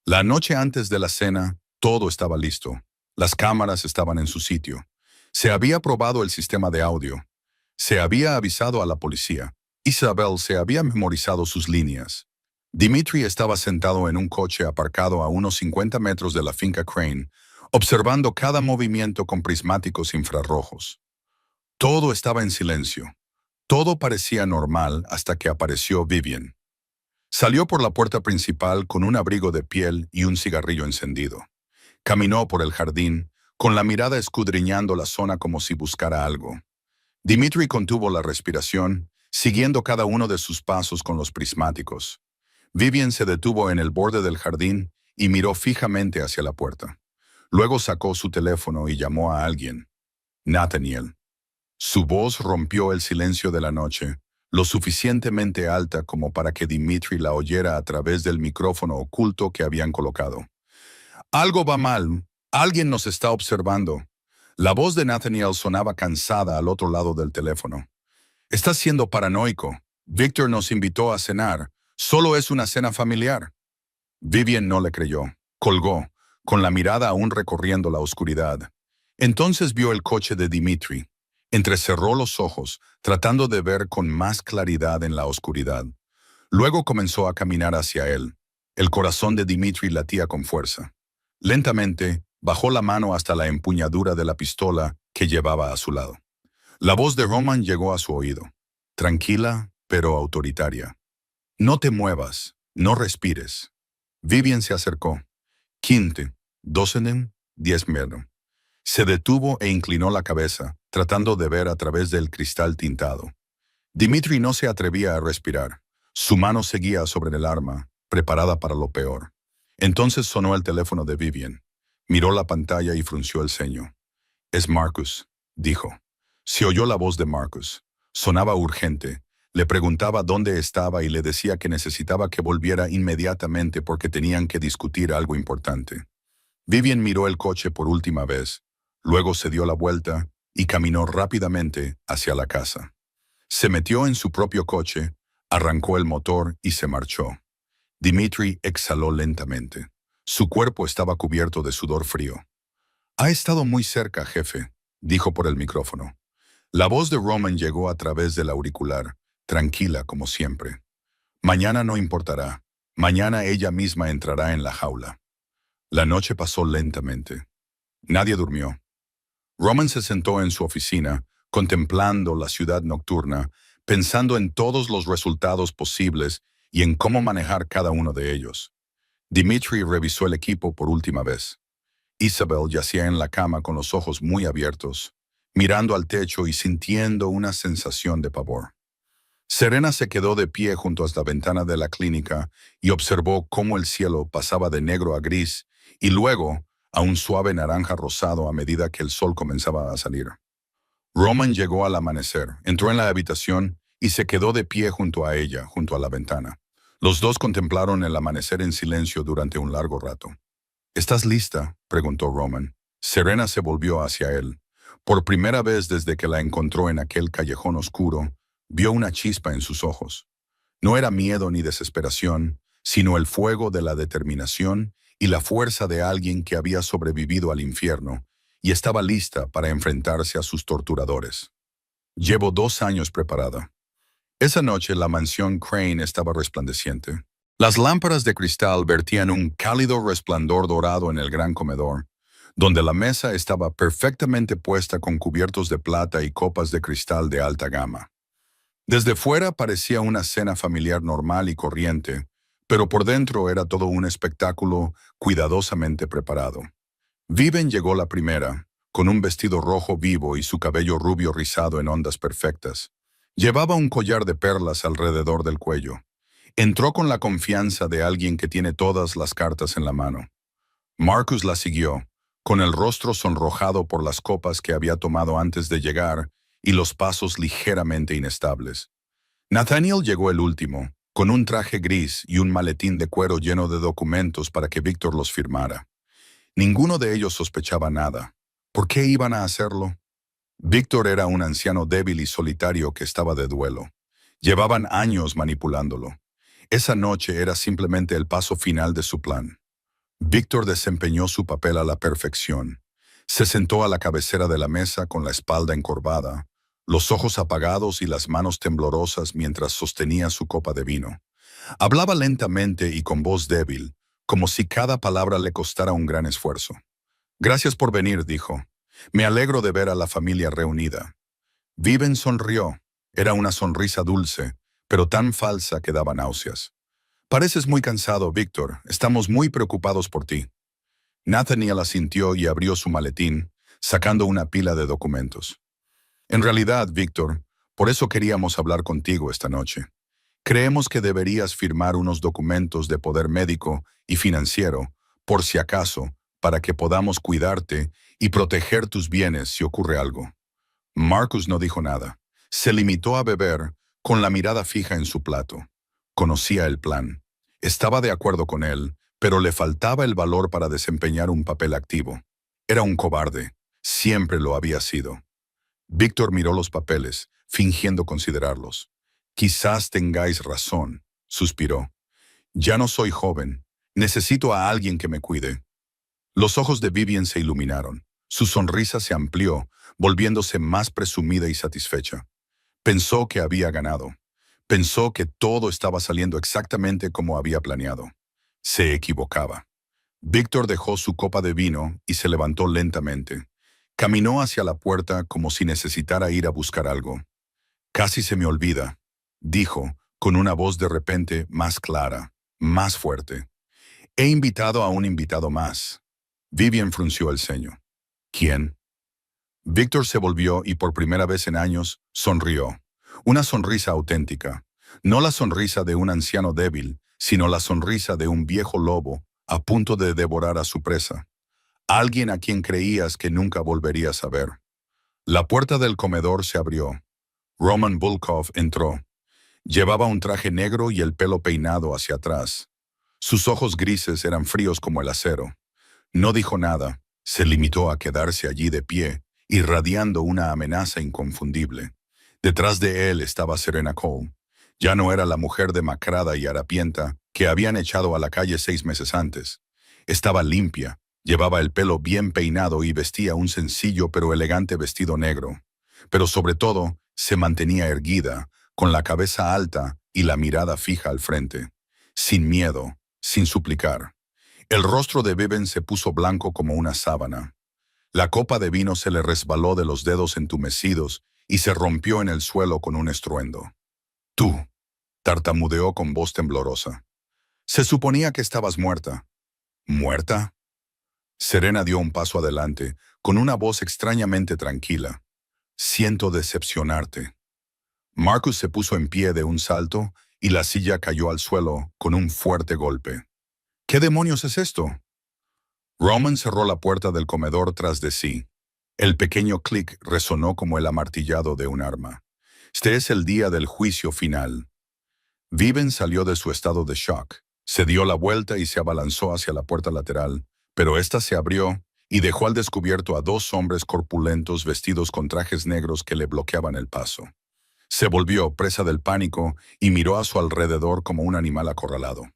La noche antes de la cena, todo estaba listo. Las cámaras estaban en su sitio. Se había probado el sistema de audio. Se había avisado a la policía. Isabel se había memorizado sus líneas. Dimitri estaba sentado en un coche aparcado a unos 50 metros de la finca Crane, observando cada movimiento con prismáticos infrarrojos. Todo estaba en silencio. Todo parecía normal hasta que apareció Vivian. Salió por la puerta principal con un abrigo de piel y un cigarrillo encendido. Caminó por el jardín, con la mirada escudriñando la zona como si buscara algo. Dimitri contuvo la respiración, siguiendo cada uno de sus pasos con los prismáticos. Vivian se detuvo en el borde del jardín y miró fijamente hacia la puerta. Luego sacó su teléfono y llamó a alguien. Nathaniel. Su voz rompió el silencio de la noche, lo suficientemente alta como para que Dimitri la oyera a través del micrófono oculto que habían colocado. «Algo va mal. Alguien nos está observando». La voz de Nathaniel sonaba cansada al otro lado del teléfono. «Estás siendo paranoico. Victor nos invitó a cenar. Solo es una cena familiar». Vivian no le creyó. Colgó, con la mirada aún recorriendo la oscuridad. Entonces vio el coche de Dimitri. Entrecerró los ojos, tratando de ver con más claridad en la oscuridad. Luego comenzó a caminar hacia él. El corazón de Dimitri latía con fuerza. Lentamente, bajó la mano hasta la empuñadura de la pistola que llevaba a su lado. La voz de Roman llegó a su oído. Tranquila, pero autoritaria. «No te muevas, no respires». Vivian se acercó. «Quinte, dosenen, 10 metros». Se detuvo e inclinó la cabeza, tratando de ver a través del cristal tintado. Dimitri no se atrevía a respirar. Su mano seguía sobre el arma, preparada para lo peor. Entonces sonó el teléfono de Vivian. Miró la pantalla y frunció el ceño. «Es Marcus», dijo. Se oyó la voz de Marcus. Sonaba urgente. Le preguntaba dónde estaba y le decía que necesitaba que volviera inmediatamente porque tenían que discutir algo importante. Vivian miró el coche por última vez. Luego se dio la vuelta y caminó rápidamente hacia la casa. Se metió en su propio coche, arrancó el motor y se marchó. Dimitri exhaló lentamente. Su cuerpo estaba cubierto de sudor frío. «Ha estado muy cerca, jefe», dijo por el micrófono. La voz de Roman llegó a través del auricular, tranquila como siempre. «Mañana no importará. Mañana ella misma entrará en la jaula». La noche pasó lentamente. Nadie durmió. Roman se sentó en su oficina, contemplando la ciudad nocturna, pensando en todos los resultados posibles y en cómo manejar cada uno de ellos. Dimitri revisó el equipo por última vez. Isabel yacía en la cama con los ojos muy abiertos, mirando al techo y sintiendo una sensación de pavor. Serena se quedó de pie junto a la ventana de la clínica y observó cómo el cielo pasaba de negro a gris y luego a un suave naranja rosado a medida que el sol comenzaba a salir. Roman llegó al amanecer, entró en la habitación y se quedó de pie junto a ella, junto a la ventana. Los dos contemplaron el amanecer en silencio durante un largo rato. «¿Estás lista?», preguntó Roman. Serena se volvió hacia él. Por primera vez desde que la encontró en aquel callejón oscuro, vio una chispa en sus ojos. No era miedo ni desesperación, sino el fuego de la determinación y la fuerza de alguien que había sobrevivido al infierno y estaba lista para enfrentarse a sus torturadores. «Llevo 2 años preparada». Esa noche la mansión Crane estaba resplandeciente. Las lámparas de cristal vertían un cálido resplandor dorado en el gran comedor, donde la mesa estaba perfectamente puesta con cubiertos de plata y copas de cristal de alta gama. Desde fuera parecía una cena familiar normal y corriente, pero por dentro era todo un espectáculo cuidadosamente preparado. Viven llegó la primera, con un vestido rojo vivo y su cabello rubio rizado en ondas perfectas. Llevaba un collar de perlas alrededor del cuello. Entró con la confianza de alguien que tiene todas las cartas en la mano. Marcus la siguió, con el rostro sonrojado por las copas que había tomado antes de llegar y los pasos ligeramente inestables. Nathaniel llegó el último, con un traje gris y un maletín de cuero lleno de documentos para que Víctor los firmara. Ninguno de ellos sospechaba nada. ¿Por qué iban a hacerlo? Víctor era un anciano débil y solitario que estaba de duelo. Llevaban años manipulándolo. Esa noche era simplemente el paso final de su plan. Víctor desempeñó su papel a la perfección. Se sentó a la cabecera de la mesa con la espalda encorvada, los ojos apagados y las manos temblorosas mientras sostenía su copa de vino. Hablaba lentamente y con voz débil, como si cada palabra le costara un gran esfuerzo. «Gracias por venir», dijo. «Me alegro de ver a la familia reunida». Viven sonrió. Era una sonrisa dulce, pero tan falsa que daba náuseas. «Pareces muy cansado, Víctor. Estamos muy preocupados por ti». Nathaniel asintió y abrió su maletín, sacando una pila de documentos. «En realidad, Víctor, por eso queríamos hablar contigo esta noche. Creemos que deberías firmar unos documentos de poder médico y financiero, por si acaso, para que podamos cuidarte y proteger tus bienes si ocurre algo». Marcus no dijo nada. Se limitó a beber, con la mirada fija en su plato. Conocía el plan. Estaba de acuerdo con él, pero le faltaba el valor para desempeñar un papel activo. Era un cobarde. Siempre lo había sido. Víctor miró los papeles, fingiendo considerarlos. «Quizás tengáis razón», suspiró. «Ya no soy joven. Necesito a alguien que me cuide». Los ojos de Vivian se iluminaron. Su sonrisa se amplió, volviéndose más presumida y satisfecha. Pensó que había ganado. Pensó que todo estaba saliendo exactamente como había planeado. Se equivocaba. Víctor dejó su copa de vino y se levantó lentamente. Caminó hacia la puerta como si necesitara ir a buscar algo. «Casi se me olvida», dijo, con una voz de repente más clara, más fuerte. «He invitado a un invitado más». Vivian frunció el ceño. «¿Quién?» Víctor se volvió y por primera vez en años sonrió. Una sonrisa auténtica. No la sonrisa de un anciano débil, sino la sonrisa de un viejo lobo a punto de devorar a su presa. Alguien a quien creías que nunca volverías a ver. La puerta del comedor se abrió. Roman Volkov entró. Llevaba un traje negro y el pelo peinado hacia atrás. Sus ojos grises eran fríos como el acero. No dijo nada. Se limitó a quedarse allí de pie, irradiando una amenaza inconfundible. Detrás de él estaba Serena Cole. Ya no era la mujer demacrada y harapienta que habían echado a la calle 6 meses antes. Estaba limpia, llevaba el pelo bien peinado y vestía un sencillo pero elegante vestido negro. Pero sobre todo, se mantenía erguida, con la cabeza alta y la mirada fija al frente. Sin miedo, sin suplicar. El rostro de Viven se puso blanco como una sábana. La copa de vino se le resbaló de los dedos entumecidos y se rompió en el suelo con un estruendo. «Tú», tartamudeó con voz temblorosa. «Se suponía que estabas muerta». «¿Muerta?». Serena dio un paso adelante, con una voz extrañamente tranquila. «Siento decepcionarte». Marcus se puso en pie de un salto y la silla cayó al suelo con un fuerte golpe. «¿Qué demonios es esto?». Roman cerró la puerta del comedor tras de sí. El pequeño clic resonó como el amartillado de un arma. «Este es el día del juicio final». Viven salió de su estado de shock. Se dio la vuelta y se abalanzó hacia la puerta lateral, pero ésta se abrió y dejó al descubierto a 2 hombres corpulentos vestidos con trajes negros que le bloqueaban el paso. Se volvió presa del pánico y miró a su alrededor como un animal acorralado.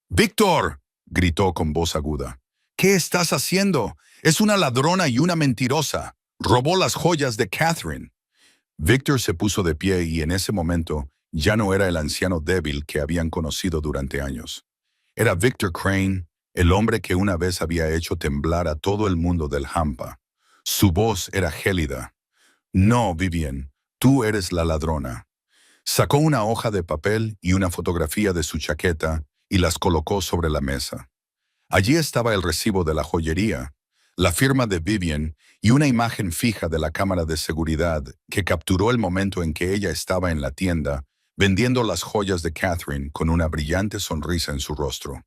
«¡Víctor!», gritó con voz aguda. «¿Qué estás haciendo? Es una ladrona y una mentirosa. Robó las joyas de Catherine». Víctor se puso de pie y en ese momento ya no era el anciano débil que habían conocido durante años. Era Victor Crane, el hombre que una vez había hecho temblar a todo el mundo del Hampa. Su voz era gélida. «No, Vivian, tú eres la ladrona». Sacó una hoja de papel y una fotografía de su chaqueta y las colocó sobre la mesa. Allí estaba el recibo de la joyería, la firma de Vivian y una imagen fija de la cámara de seguridad que capturó el momento en que ella estaba en la tienda vendiendo las joyas de Catherine con una brillante sonrisa en su rostro.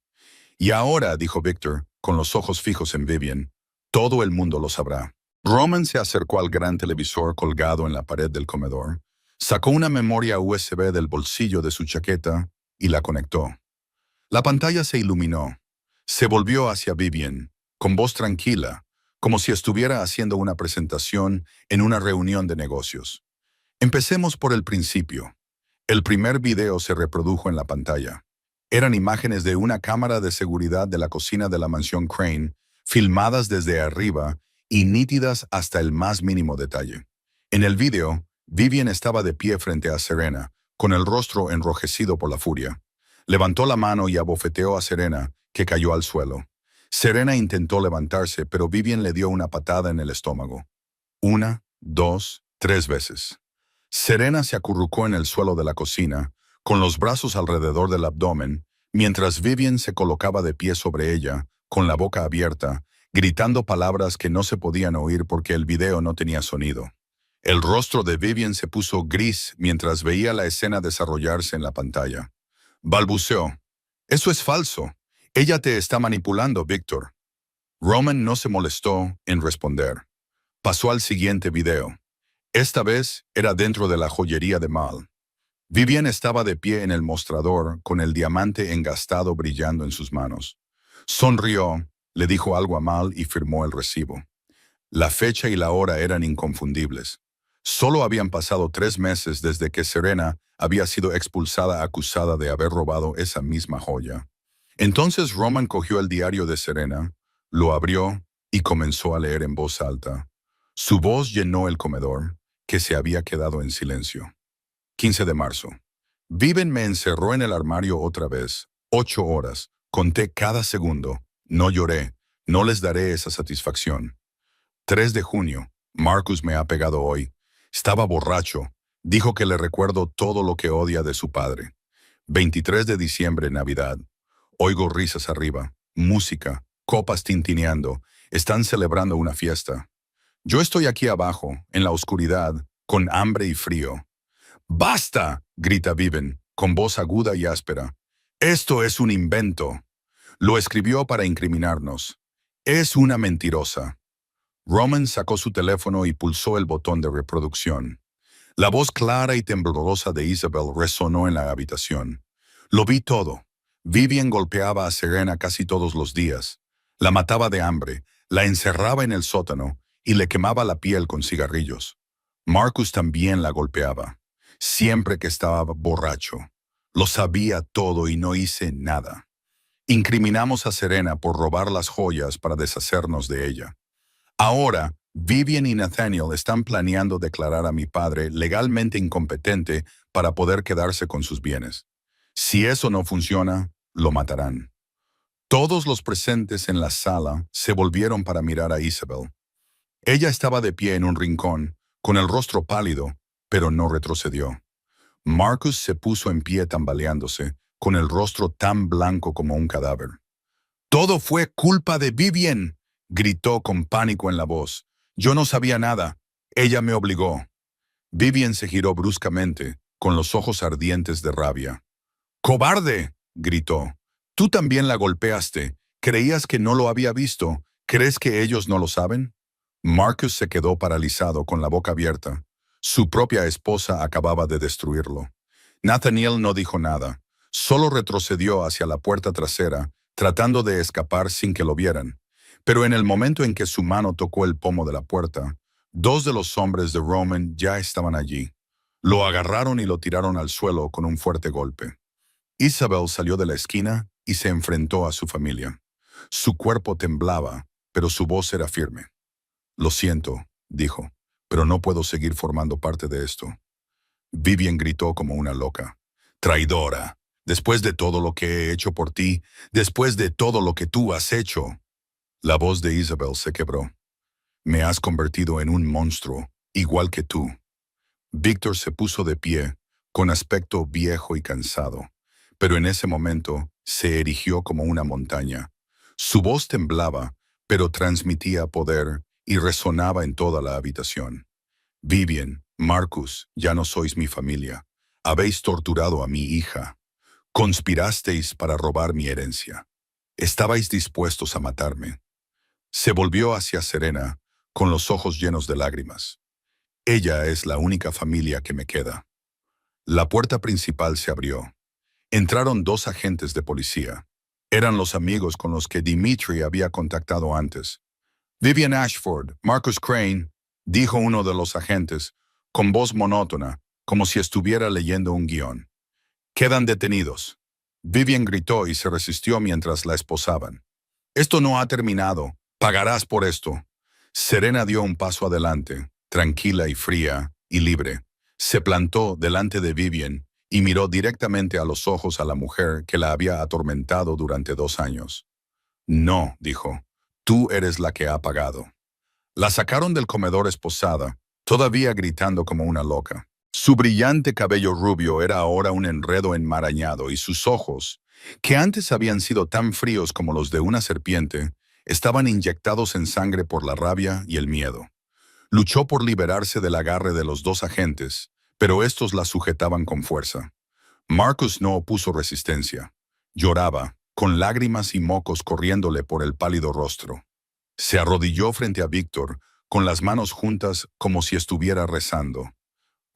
Y ahora, dijo Victor, con los ojos fijos en Vivian, todo el mundo lo sabrá. Roman se acercó al gran televisor colgado en la pared del comedor, sacó una memoria USB del bolsillo de su chaqueta y la conectó. La pantalla se iluminó. Se volvió hacia Vivian, con voz tranquila, como si estuviera haciendo una presentación en una reunión de negocios. Empecemos por el principio. El primer video se reprodujo en la pantalla. Eran imágenes de una cámara de seguridad de la cocina de la mansión Crane, filmadas desde arriba y nítidas hasta el más mínimo detalle. En el video, Vivian estaba de pie frente a Serena, con el rostro enrojecido por la furia. Levantó la mano y abofeteó a Serena, que cayó al suelo. Serena intentó levantarse, pero Vivian le dio una patada en el estómago. 1, 2, 3 veces. Serena se acurrucó en el suelo de la cocina, con los brazos alrededor del abdomen, mientras Vivian se colocaba de pie sobre ella, con la boca abierta, gritando palabras que no se podían oír porque el video no tenía sonido. El rostro de Vivian se puso gris mientras veía la escena desarrollarse en la pantalla. Balbuceó. «Eso es falso. Ella te está manipulando, Victor». Roman no se molestó en responder. Pasó al siguiente video. Esta vez era dentro de la joyería de Mal. Vivian estaba de pie en el mostrador con el diamante engastado brillando en sus manos. Sonrió, le dijo algo a Mal y firmó el recibo. La fecha y la hora eran inconfundibles. Solo habían pasado 3 meses desde que Serena había sido expulsada acusada de haber robado esa misma joya. Entonces Roman cogió el diario de Serena, lo abrió y comenzó a leer en voz alta. Su voz llenó el comedor, que se había quedado en silencio. 15 de marzo. Vivian me encerró en el armario otra vez. 8 horas. Conté cada segundo. No lloré. No les daré esa satisfacción. 3 de junio. Marcus me ha pegado hoy. Estaba borracho. Dijo que le recuerdo todo lo que odia de su padre. 23 de diciembre, Navidad. Oigo risas arriba. Música. Copas tintineando. Están celebrando una fiesta. Yo estoy aquí abajo, en la oscuridad, con hambre y frío. ¡Basta!, grita Vivian, con voz aguda y áspera. Esto es un invento. Lo escribió para incriminarnos. Es una mentirosa. Roman sacó su teléfono y pulsó el botón de reproducción. La voz clara y temblorosa de Isabel resonó en la habitación. Lo vi todo. Vivian golpeaba a Serena casi todos los días. La mataba de hambre, la encerraba en el sótano y le quemaba la piel con cigarrillos. Marcus también la golpeaba, siempre que estaba borracho. Lo sabía todo y no hice nada. Incriminamos a Serena por robar las joyas para deshacernos de ella. Ahora, Vivian y Nathaniel están planeando declarar a mi padre legalmente incompetente para poder quedarse con sus bienes. Si eso no funciona, lo matarán. Todos los presentes en la sala se volvieron para mirar a Isabel. Ella estaba de pie en un rincón, con el rostro pálido, pero no retrocedió. Marcus se puso en pie tambaleándose, con el rostro tan blanco como un cadáver. «Todo fue culpa de Vivian», gritó con pánico en la voz. «Yo no sabía nada. Ella me obligó». Vivian se giró bruscamente, con los ojos ardientes de rabia. «¡Cobarde!», gritó. «Tú también la golpeaste. ¿Creías que no lo había visto? ¿Crees que ellos no lo saben?» Marcus se quedó paralizado con la boca abierta. Su propia esposa acababa de destruirlo. Nathaniel no dijo nada. Solo retrocedió hacia la puerta trasera, tratando de escapar sin que lo vieran. Pero en el momento en que su mano tocó el pomo de la puerta, 2 de los hombres de Roman ya estaban allí. Lo agarraron y lo tiraron al suelo con un fuerte golpe. Isabel salió de la esquina y se enfrentó a su familia. Su cuerpo temblaba, pero su voz era firme. «Lo siento», dijo, «pero no puedo seguir formando parte de esto». Vivian gritó como una loca. «¡Traidora! Después de todo lo que he hecho por ti, después de todo lo que tú has hecho». La voz de Isabel se quebró. «Me has convertido en un monstruo, igual que tú». Víctor se puso de pie, con aspecto viejo y cansado, pero en ese momento se erigió como una montaña. Su voz temblaba, pero transmitía poder y resonaba en toda la habitación. Vivian, Marcus, ya no sois mi familia. Habéis torturado a mi hija. Conspirasteis para robar mi herencia. Estabais dispuestos a matarme. Se volvió hacia Serena, con los ojos llenos de lágrimas. Ella es la única familia que me queda. La puerta principal se abrió. Entraron dos agentes de policía. Eran los amigos con los que Dimitri había contactado antes. Vivian Ashford, Marcus Crane, dijo uno de los agentes, con voz monótona, como si estuviera leyendo un guión. Quedan detenidos. Vivian gritó y se resistió mientras la esposaban. Esto no ha terminado. Pagarás por esto. Serena dio un paso adelante, tranquila y fría y libre. Se plantó delante de Vivian y miró directamente a los ojos a la mujer que la había atormentado durante 2 años. No, dijo, tú eres la que ha pagado. La sacaron del comedor esposada, todavía gritando como una loca. Su brillante cabello rubio era ahora un enredo enmarañado y sus ojos, que antes habían sido tan fríos como los de una serpiente, estaban inyectados en sangre por la rabia y el miedo. Luchó por liberarse del agarre de los dos agentes, pero estos la sujetaban con fuerza. Marcus no opuso resistencia. Lloraba, con lágrimas y mocos corriéndole por el pálido rostro. Se arrodilló frente a Víctor, con las manos juntas como si estuviera rezando.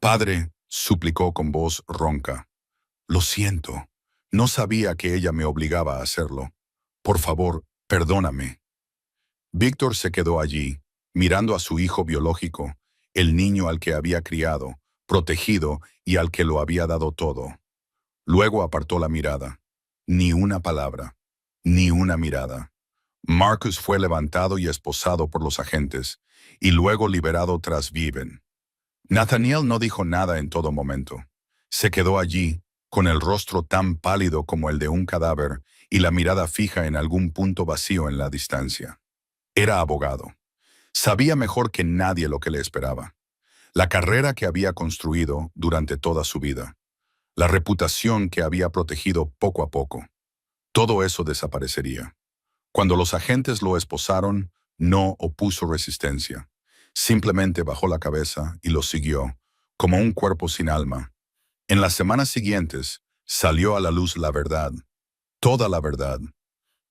Padre, suplicó con voz ronca. Lo siento. No sabía que ella me obligaba a hacerlo. Por favor, perdóname. Víctor se quedó allí, mirando a su hijo biológico, el niño al que había criado, protegido y al que lo había dado todo. Luego apartó la mirada. Ni una palabra, ni una mirada. Marcus fue levantado y esposado por los agentes, y luego liberado tras Vivian. Nathaniel no dijo nada en todo momento. Se quedó allí, con el rostro tan pálido como el de un cadáver y la mirada fija en algún punto vacío en la distancia. Era abogado. Sabía mejor que nadie lo que le esperaba. La carrera que había construido durante toda su vida. La reputación que había protegido poco a poco. Todo eso desaparecería. Cuando los agentes lo esposaron, no opuso resistencia. Simplemente bajó la cabeza y lo siguió, como un cuerpo sin alma. En las semanas siguientes, salió a la luz la verdad. Toda la verdad.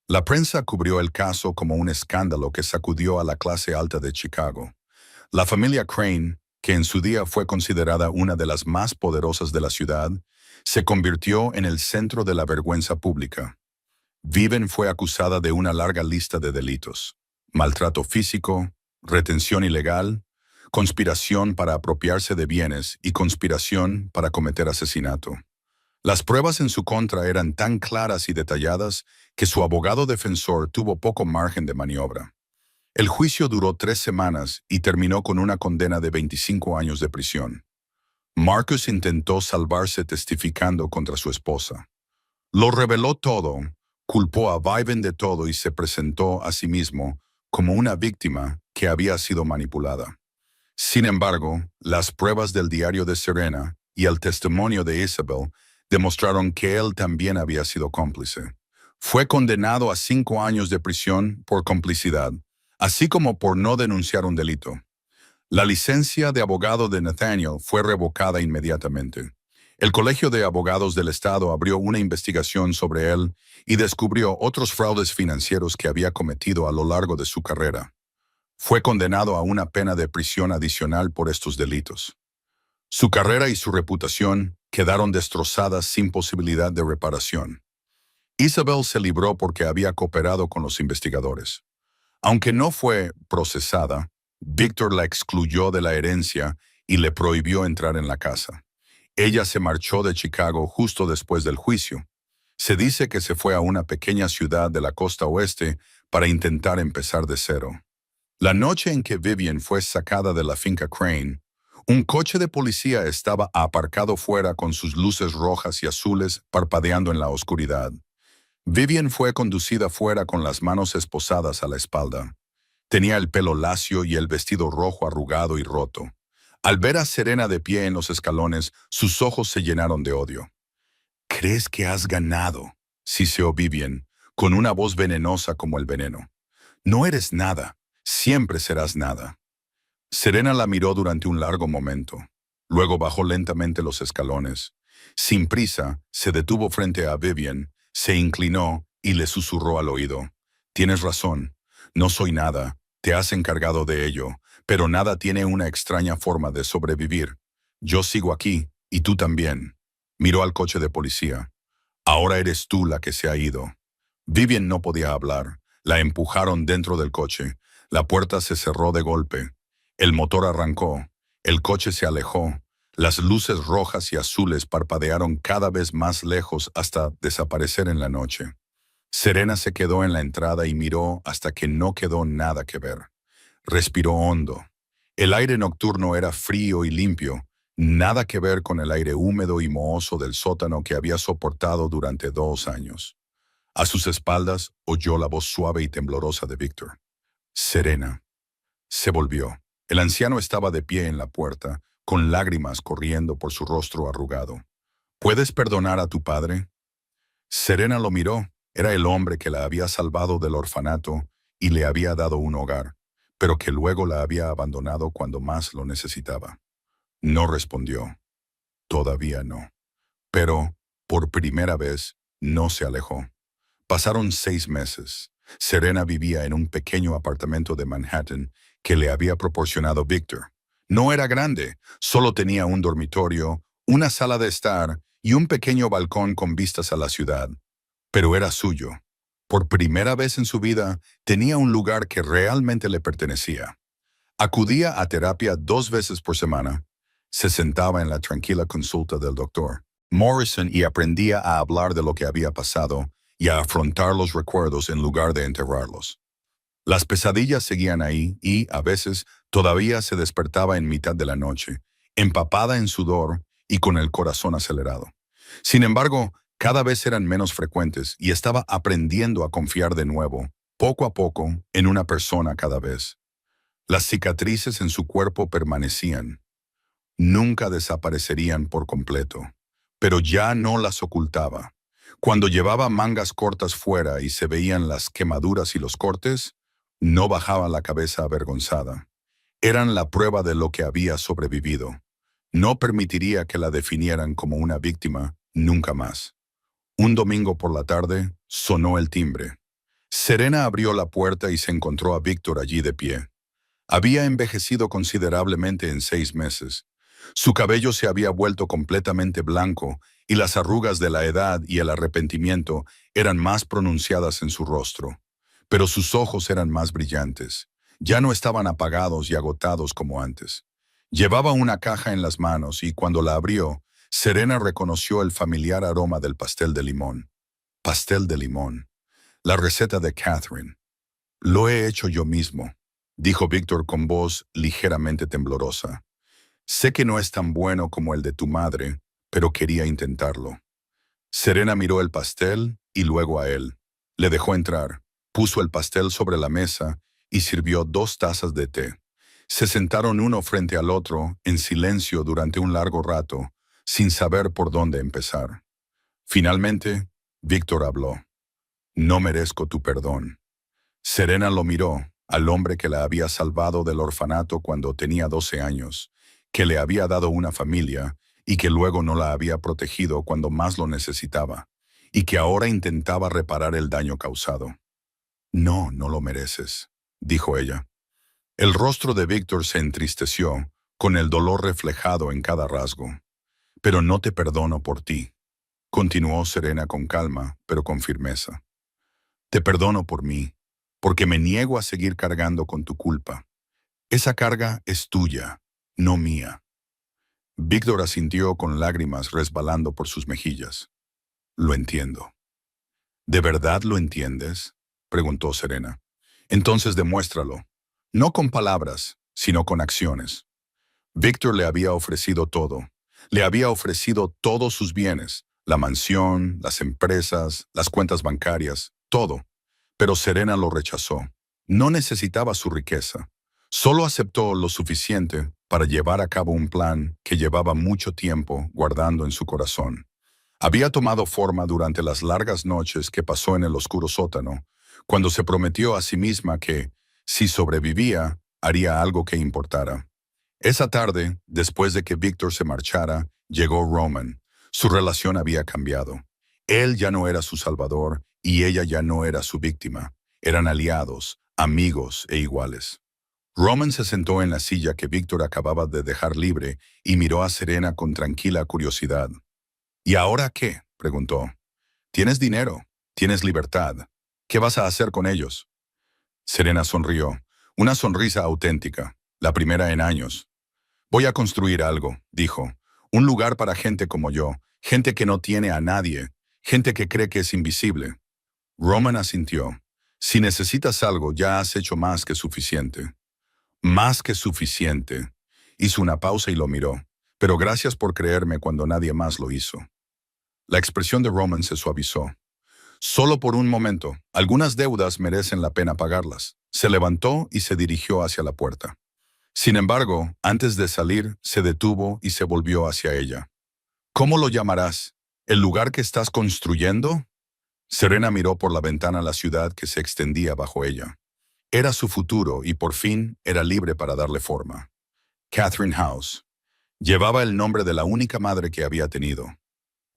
La prensa cubrió el caso como un escándalo que sacudió a la clase alta de Chicago. La familia Crane, que en su día fue considerada una de las más poderosas de la ciudad, se convirtió en el centro de la vergüenza pública. Vivian fue acusada de una larga lista de delitos: maltrato físico, retención ilegal, conspiración para apropiarse de bienes y conspiración para cometer asesinato. Las pruebas en su contra eran tan claras y detalladas que su abogado defensor tuvo poco margen de maniobra. El juicio duró 3 semanas y terminó con una condena de 25 años de prisión. Marcus intentó salvarse testificando contra su esposa. Lo reveló todo, culpó a Vivian de todo y se presentó a sí mismo como una víctima que había sido manipulada. Sin embargo, las pruebas del diario de Serena y el testimonio de Isabel demostraron que él también había sido cómplice. Fue condenado a 5 años de prisión por complicidad, así como por no denunciar un delito. La licencia de abogado de Nathaniel fue revocada inmediatamente. El Colegio de Abogados del Estado abrió una investigación sobre él y descubrió otros fraudes financieros que había cometido a lo largo de su carrera. Fue condenado a una pena de prisión adicional por estos delitos. Su carrera y su reputación quedaron destrozadas sin posibilidad de reparación. Isabel se libró porque había cooperado con los investigadores. Aunque no fue procesada, Víctor la excluyó de la herencia y le prohibió entrar en la casa. Ella se marchó de Chicago justo después del juicio. Se dice que se fue a una pequeña ciudad de la costa oeste para intentar empezar de cero. La noche en que Vivian fue sacada de la finca Crane, un coche de policía estaba aparcado fuera con sus luces rojas y azules parpadeando en la oscuridad. Vivian fue conducida fuera con las manos esposadas a la espalda. Tenía el pelo lacio y el vestido rojo arrugado y roto. Al ver a Serena de pie en los escalones, sus ojos se llenaron de odio. «¿Crees que has ganado?», siseó Vivian, con una voz venenosa como el veneno. «No eres nada. Siempre serás nada». Serena la miró durante un largo momento. Luego bajó lentamente los escalones. Sin prisa, se detuvo frente a Vivian, se inclinó y le susurró al oído. «Tienes razón. No soy nada. Te has encargado de ello. Pero nada tiene una extraña forma de sobrevivir. Yo sigo aquí, y tú también». Miró al coche de policía. «Ahora eres tú la que se ha ido». Vivian no podía hablar. La empujaron dentro del coche. La puerta se cerró de golpe. El motor arrancó. El coche se alejó. Las luces rojas y azules parpadearon cada vez más lejos hasta desaparecer en la noche. Serena se quedó en la entrada y miró hasta que no quedó nada que ver. Respiró hondo. El aire nocturno era frío y limpio, nada que ver con el aire húmedo y mohoso del sótano que había soportado durante 2 años. A sus espaldas oyó la voz suave y temblorosa de Víctor. «Serena». Se volvió. El anciano estaba de pie en la puerta, con lágrimas corriendo por su rostro arrugado. «¿Puedes perdonar a tu padre?». Serena lo miró. Era el hombre que la había salvado del orfanato y le había dado un hogar, pero que luego la había abandonado cuando más lo necesitaba. No respondió. Todavía no. Pero, por primera vez, no se alejó. Pasaron 6 meses. Serena vivía en un pequeño apartamento de Manhattan que le había proporcionado Víctor. No era grande, solo tenía un dormitorio, una sala de estar y un pequeño balcón con vistas a la ciudad. Pero era suyo. Por primera vez en su vida, tenía un lugar que realmente le pertenecía. Acudía a terapia 2 veces por semana. Se sentaba en la tranquila consulta del doctor Morrison y aprendía a hablar de lo que había pasado y a afrontar los recuerdos en lugar de enterrarlos. Las pesadillas seguían ahí y, a veces, todavía se despertaba en mitad de la noche, empapada en sudor y con el corazón acelerado. Sin embargo, cada vez eran menos frecuentes y estaba aprendiendo a confiar de nuevo, poco a poco, en una persona cada vez. Las cicatrices en su cuerpo permanecían. Nunca desaparecerían por completo, pero ya no las ocultaba. Cuando llevaba mangas cortas fuera y se veían las quemaduras y los cortes, no bajaba la cabeza avergonzada. Eran la prueba de lo que había sobrevivido. No permitiría que la definieran como una víctima nunca más. Un domingo por la tarde, sonó el timbre. Serena abrió la puerta y se encontró a Víctor allí de pie. Había envejecido considerablemente en 6 meses. Su cabello se había vuelto completamente blanco y las arrugas de la edad y el arrepentimiento eran más pronunciadas en su rostro. Pero sus ojos eran más brillantes. Ya no estaban apagados y agotados como antes. Llevaba una caja en las manos y cuando la abrió, Serena reconoció el familiar aroma del pastel de limón. Pastel de limón. La receta de Catherine. «Lo he hecho yo mismo», dijo Víctor con voz ligeramente temblorosa. «Sé que no es tan bueno como el de tu madre, pero quería intentarlo». Serena miró el pastel y luego a él. Le dejó entrar, puso el pastel sobre la mesa y sirvió 2 tazas de té. Se sentaron uno frente al otro, en silencio durante un largo rato, sin saber por dónde empezar. Finalmente, Víctor habló. «No merezco tu perdón». Serena lo miró, al hombre que la había salvado del orfanato cuando tenía 12 años, que le había dado una familia y que luego no la había protegido cuando más lo necesitaba, y que ahora intentaba reparar el daño causado. «No, no lo mereces», dijo ella. El rostro de Víctor se entristeció, con el dolor reflejado en cada rasgo. «Pero no te perdono por ti», continuó Serena con calma, pero con firmeza. «Te perdono por mí, porque me niego a seguir cargando con tu culpa. Esa carga es tuya, no mía». Víctor asintió con lágrimas resbalando por sus mejillas. «Lo entiendo». «¿De verdad lo entiendes?», preguntó Serena. «Entonces demuéstralo, no con palabras, sino con acciones». Víctor le había ofrecido todo. Le había ofrecido todos sus bienes, la mansión, las empresas, las cuentas bancarias, todo. Pero Serena lo rechazó. No necesitaba su riqueza. Solo aceptó lo suficiente para llevar a cabo un plan que llevaba mucho tiempo guardando en su corazón. Había tomado forma durante las largas noches que pasó en el oscuro sótano, cuando se prometió a sí misma que, si sobrevivía, haría algo que importara. Esa tarde, después de que Víctor se marchara, llegó Roman. Su relación había cambiado. Él ya no era su salvador y ella ya no era su víctima. Eran aliados, amigos e iguales. Roman se sentó en la silla que Víctor acababa de dejar libre y miró a Serena con tranquila curiosidad. ¿Y ahora qué?, preguntó. Tienes dinero, tienes libertad. ¿Qué vas a hacer con ellos? Serena sonrió, una sonrisa auténtica, la primera en años. Voy a construir algo, dijo. Un lugar para gente como yo, gente que no tiene a nadie, gente que cree que es invisible. Roman asintió. Si necesitas algo, ya has hecho más que suficiente. Más que suficiente. Hizo una pausa y lo miró. Pero gracias por creerme cuando nadie más lo hizo. La expresión de Roman se suavizó. Solo por un momento, algunas deudas merecen la pena pagarlas. Se levantó y se dirigió hacia la puerta. Sin embargo, antes de salir, se detuvo y se volvió hacia ella. ¿Cómo lo llamarás? ¿El lugar que estás construyendo? Serena miró por la ventana a la ciudad que se extendía bajo ella. Era su futuro y por fin era libre para darle forma. Catherine House. Llevaba el nombre de la única madre que había tenido.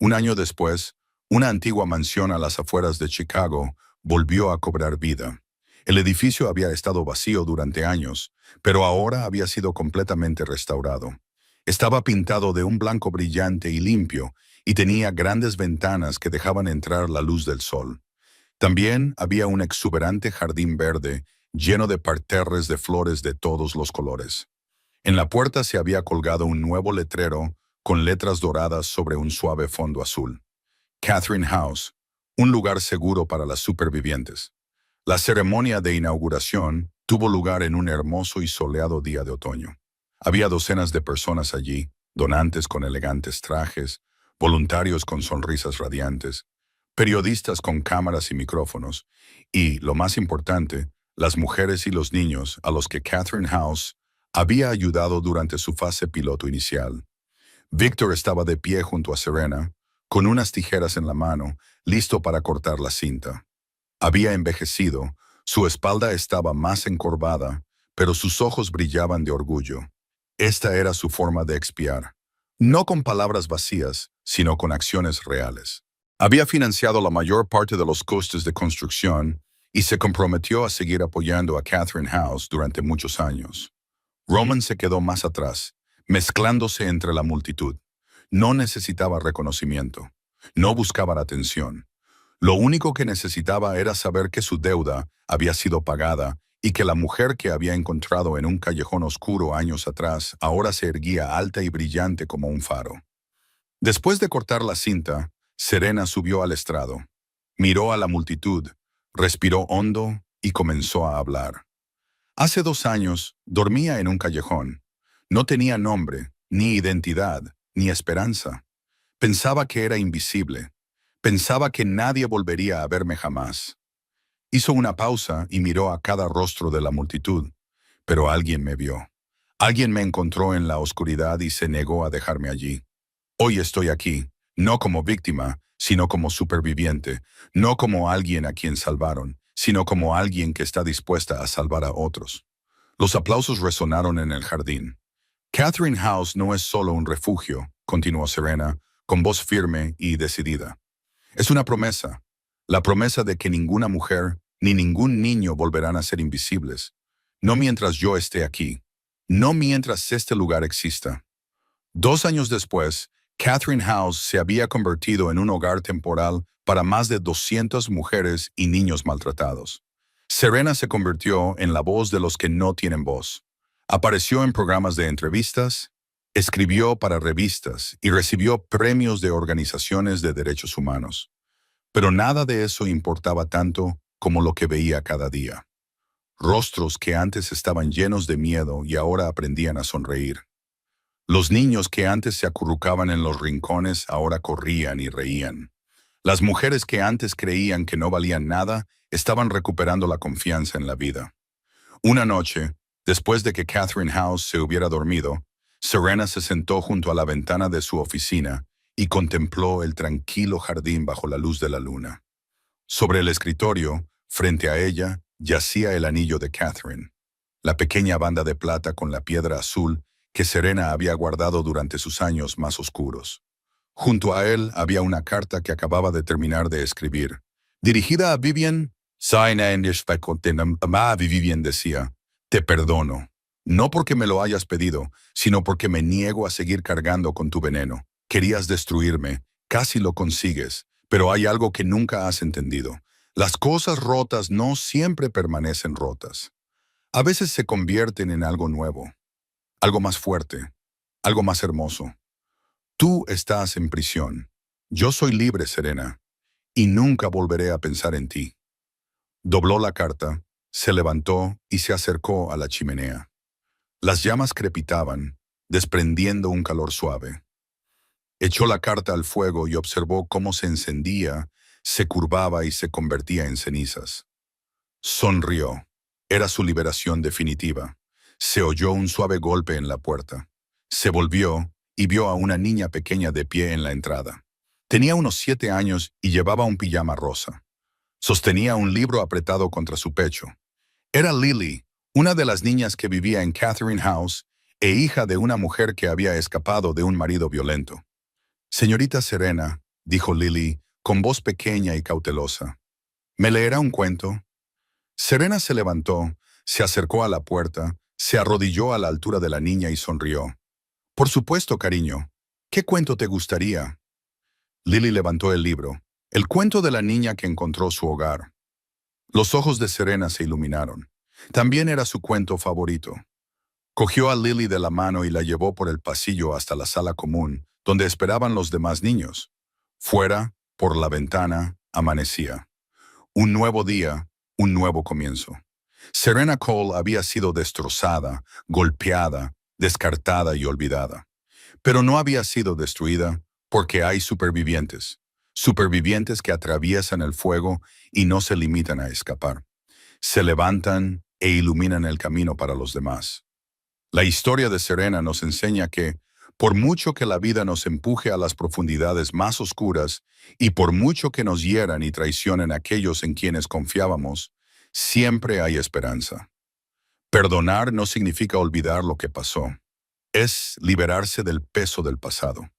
Un año después, una antigua mansión a las afueras de Chicago volvió a cobrar vida. El edificio había estado vacío durante años, pero ahora había sido completamente restaurado. Estaba pintado de un blanco brillante y limpio, y tenía grandes ventanas que dejaban entrar la luz del sol. También había un exuberante jardín verde, lleno de parterres de flores de todos los colores. En la puerta se había colgado un nuevo letrero con letras doradas sobre un suave fondo azul. Catherine House, un lugar seguro para las supervivientes. La ceremonia de inauguración tuvo lugar en un hermoso y soleado día de otoño. Había docenas de personas allí, donantes con elegantes trajes, voluntarios con sonrisas radiantes, periodistas con cámaras y micrófonos, y, lo más importante, las mujeres y los niños a los que Catherine House había ayudado durante su fase piloto inicial. Víctor estaba de pie junto a Serena, con unas tijeras en la mano, listo para cortar la cinta. Había envejecido, su espalda estaba más encorvada, pero sus ojos brillaban de orgullo. Esta era su forma de expiar, no con palabras vacías, sino con acciones reales. Había financiado la mayor parte de los costes de construcción y se comprometió a seguir apoyando a Catherine House durante muchos años. Roman se quedó más atrás, mezclándose entre la multitud. No necesitaba reconocimiento, no buscaba la atención. Lo único que necesitaba era saber que su deuda había sido pagada y que la mujer que había encontrado en un callejón oscuro años atrás ahora se erguía alta y brillante como un faro. Después de cortar la cinta, Serena subió al estrado, miró a la multitud, respiró hondo y comenzó a hablar. Hace 2 años dormía en un callejón. No tenía nombre, ni identidad, ni esperanza. Pensaba que era invisible. Pensaba que nadie volvería a verme jamás. Hizo una pausa y miró a cada rostro de la multitud, pero alguien me vio. Alguien me encontró en la oscuridad y se negó a dejarme allí. Hoy estoy aquí, no como víctima, sino como superviviente, no como alguien a quien salvaron, sino como alguien que está dispuesta a salvar a otros. Los aplausos resonaron en el jardín. Catherine House no es solo un refugio, continuó Serena, con voz firme y decidida. Es una promesa, la promesa de que ninguna mujer ni ningún niño volverán a ser invisibles. No mientras yo esté aquí, no mientras este lugar exista. 2 años después, Catherine House se había convertido en un hogar temporal para más de 200 mujeres y niños maltratados. Serena se convirtió en la voz de los que no tienen voz. Apareció en programas de entrevistas, escribió para revistas y recibió premios de organizaciones de derechos humanos. Pero nada de eso importaba tanto como lo que veía cada día. Rostros que antes estaban llenos de miedo y ahora aprendían a sonreír. Los niños que antes se acurrucaban en los rincones ahora corrían y reían. Las mujeres que antes creían que no valían nada estaban recuperando la confianza en la vida. Una noche, Después de que Catherine House se hubiera dormido, Serena se sentó junto a la ventana de su oficina y contempló el tranquilo jardín bajo la luz de la luna. Sobre el escritorio, frente a ella, yacía el anillo de Catherine, la pequeña banda de plata con la piedra azul que Serena había guardado durante sus años más oscuros. Junto a él había una carta que acababa de terminar de escribir. Dirigida a Vivian, Vivian decía, te perdono, no porque me lo hayas pedido, sino porque me niego a seguir cargando con tu veneno. Querías destruirme, casi lo consigues, pero hay algo que nunca has entendido. Las cosas rotas no siempre permanecen rotas. A veces se convierten en algo nuevo, algo más fuerte, algo más hermoso. Tú estás en prisión. Yo soy libre, Serena, y nunca volveré a pensar en ti. Dobló la carta, se levantó y se acercó a la chimenea. Las llamas crepitaban, desprendiendo un calor suave. Echó la carta al fuego y observó cómo se encendía, se curvaba y se convertía en cenizas. Sonrió. Era su liberación definitiva. Se oyó un suave golpe en la puerta. Se volvió y vio a una niña pequeña de pie en la entrada. Tenía unos 7 años y llevaba un pijama rosa. Sostenía un libro apretado contra su pecho. Era Lily, una de las niñas que vivía en Catherine House e hija de una mujer que había escapado de un marido violento. Señorita Serena, dijo Lily, con voz pequeña y cautelosa, ¿me leerá un cuento? Serena se levantó, se acercó a la puerta, se arrodilló a la altura de la niña y sonrió. Por supuesto, cariño. ¿Qué cuento te gustaría? Lily levantó el libro. El cuento de la niña que encontró su hogar. Los ojos de Serena se iluminaron. También era su cuento favorito. Cogió a Lily de la mano y la llevó por el pasillo hasta la sala común, donde esperaban los demás niños. Fuera, por la ventana, amanecía. Un nuevo día, un nuevo comienzo. Serena Cole había sido destrozada, golpeada, descartada y olvidada. Pero no había sido destruida porque hay supervivientes. Supervivientes que atraviesan el fuego y no se limitan a escapar. Se levantan e iluminan el camino para los demás. La historia de Serena nos enseña que, por mucho que la vida nos empuje a las profundidades más oscuras y por mucho que nos hieran y traicionen aquellos en quienes confiábamos, siempre hay esperanza. Perdonar no significa olvidar lo que pasó. Es liberarse del peso del pasado.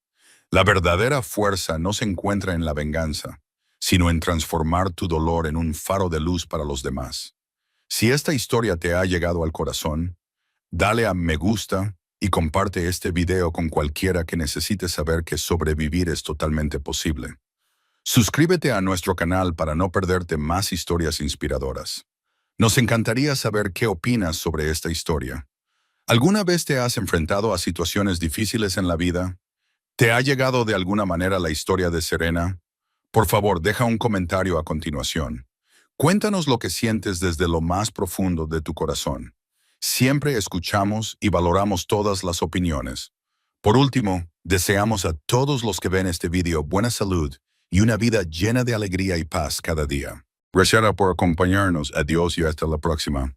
La verdadera fuerza no se encuentra en la venganza, sino en transformar tu dolor en un faro de luz para los demás. Si esta historia te ha llegado al corazón, dale a me gusta y comparte este video con cualquiera que necesite saber que sobrevivir es totalmente posible. Suscríbete a nuestro canal para no perderte más historias inspiradoras. Nos encantaría saber qué opinas sobre esta historia. ¿Alguna vez te has enfrentado a situaciones difíciles en la vida? ¿Te ha llegado de alguna manera la historia de Serena? Por favor, deja un comentario a continuación. Cuéntanos lo que sientes desde lo más profundo de tu corazón. Siempre escuchamos y valoramos todas las opiniones. Por último, deseamos a todos los que ven este video buena salud y una vida llena de alegría y paz cada día. Gracias por acompañarnos. Adiós y hasta la próxima.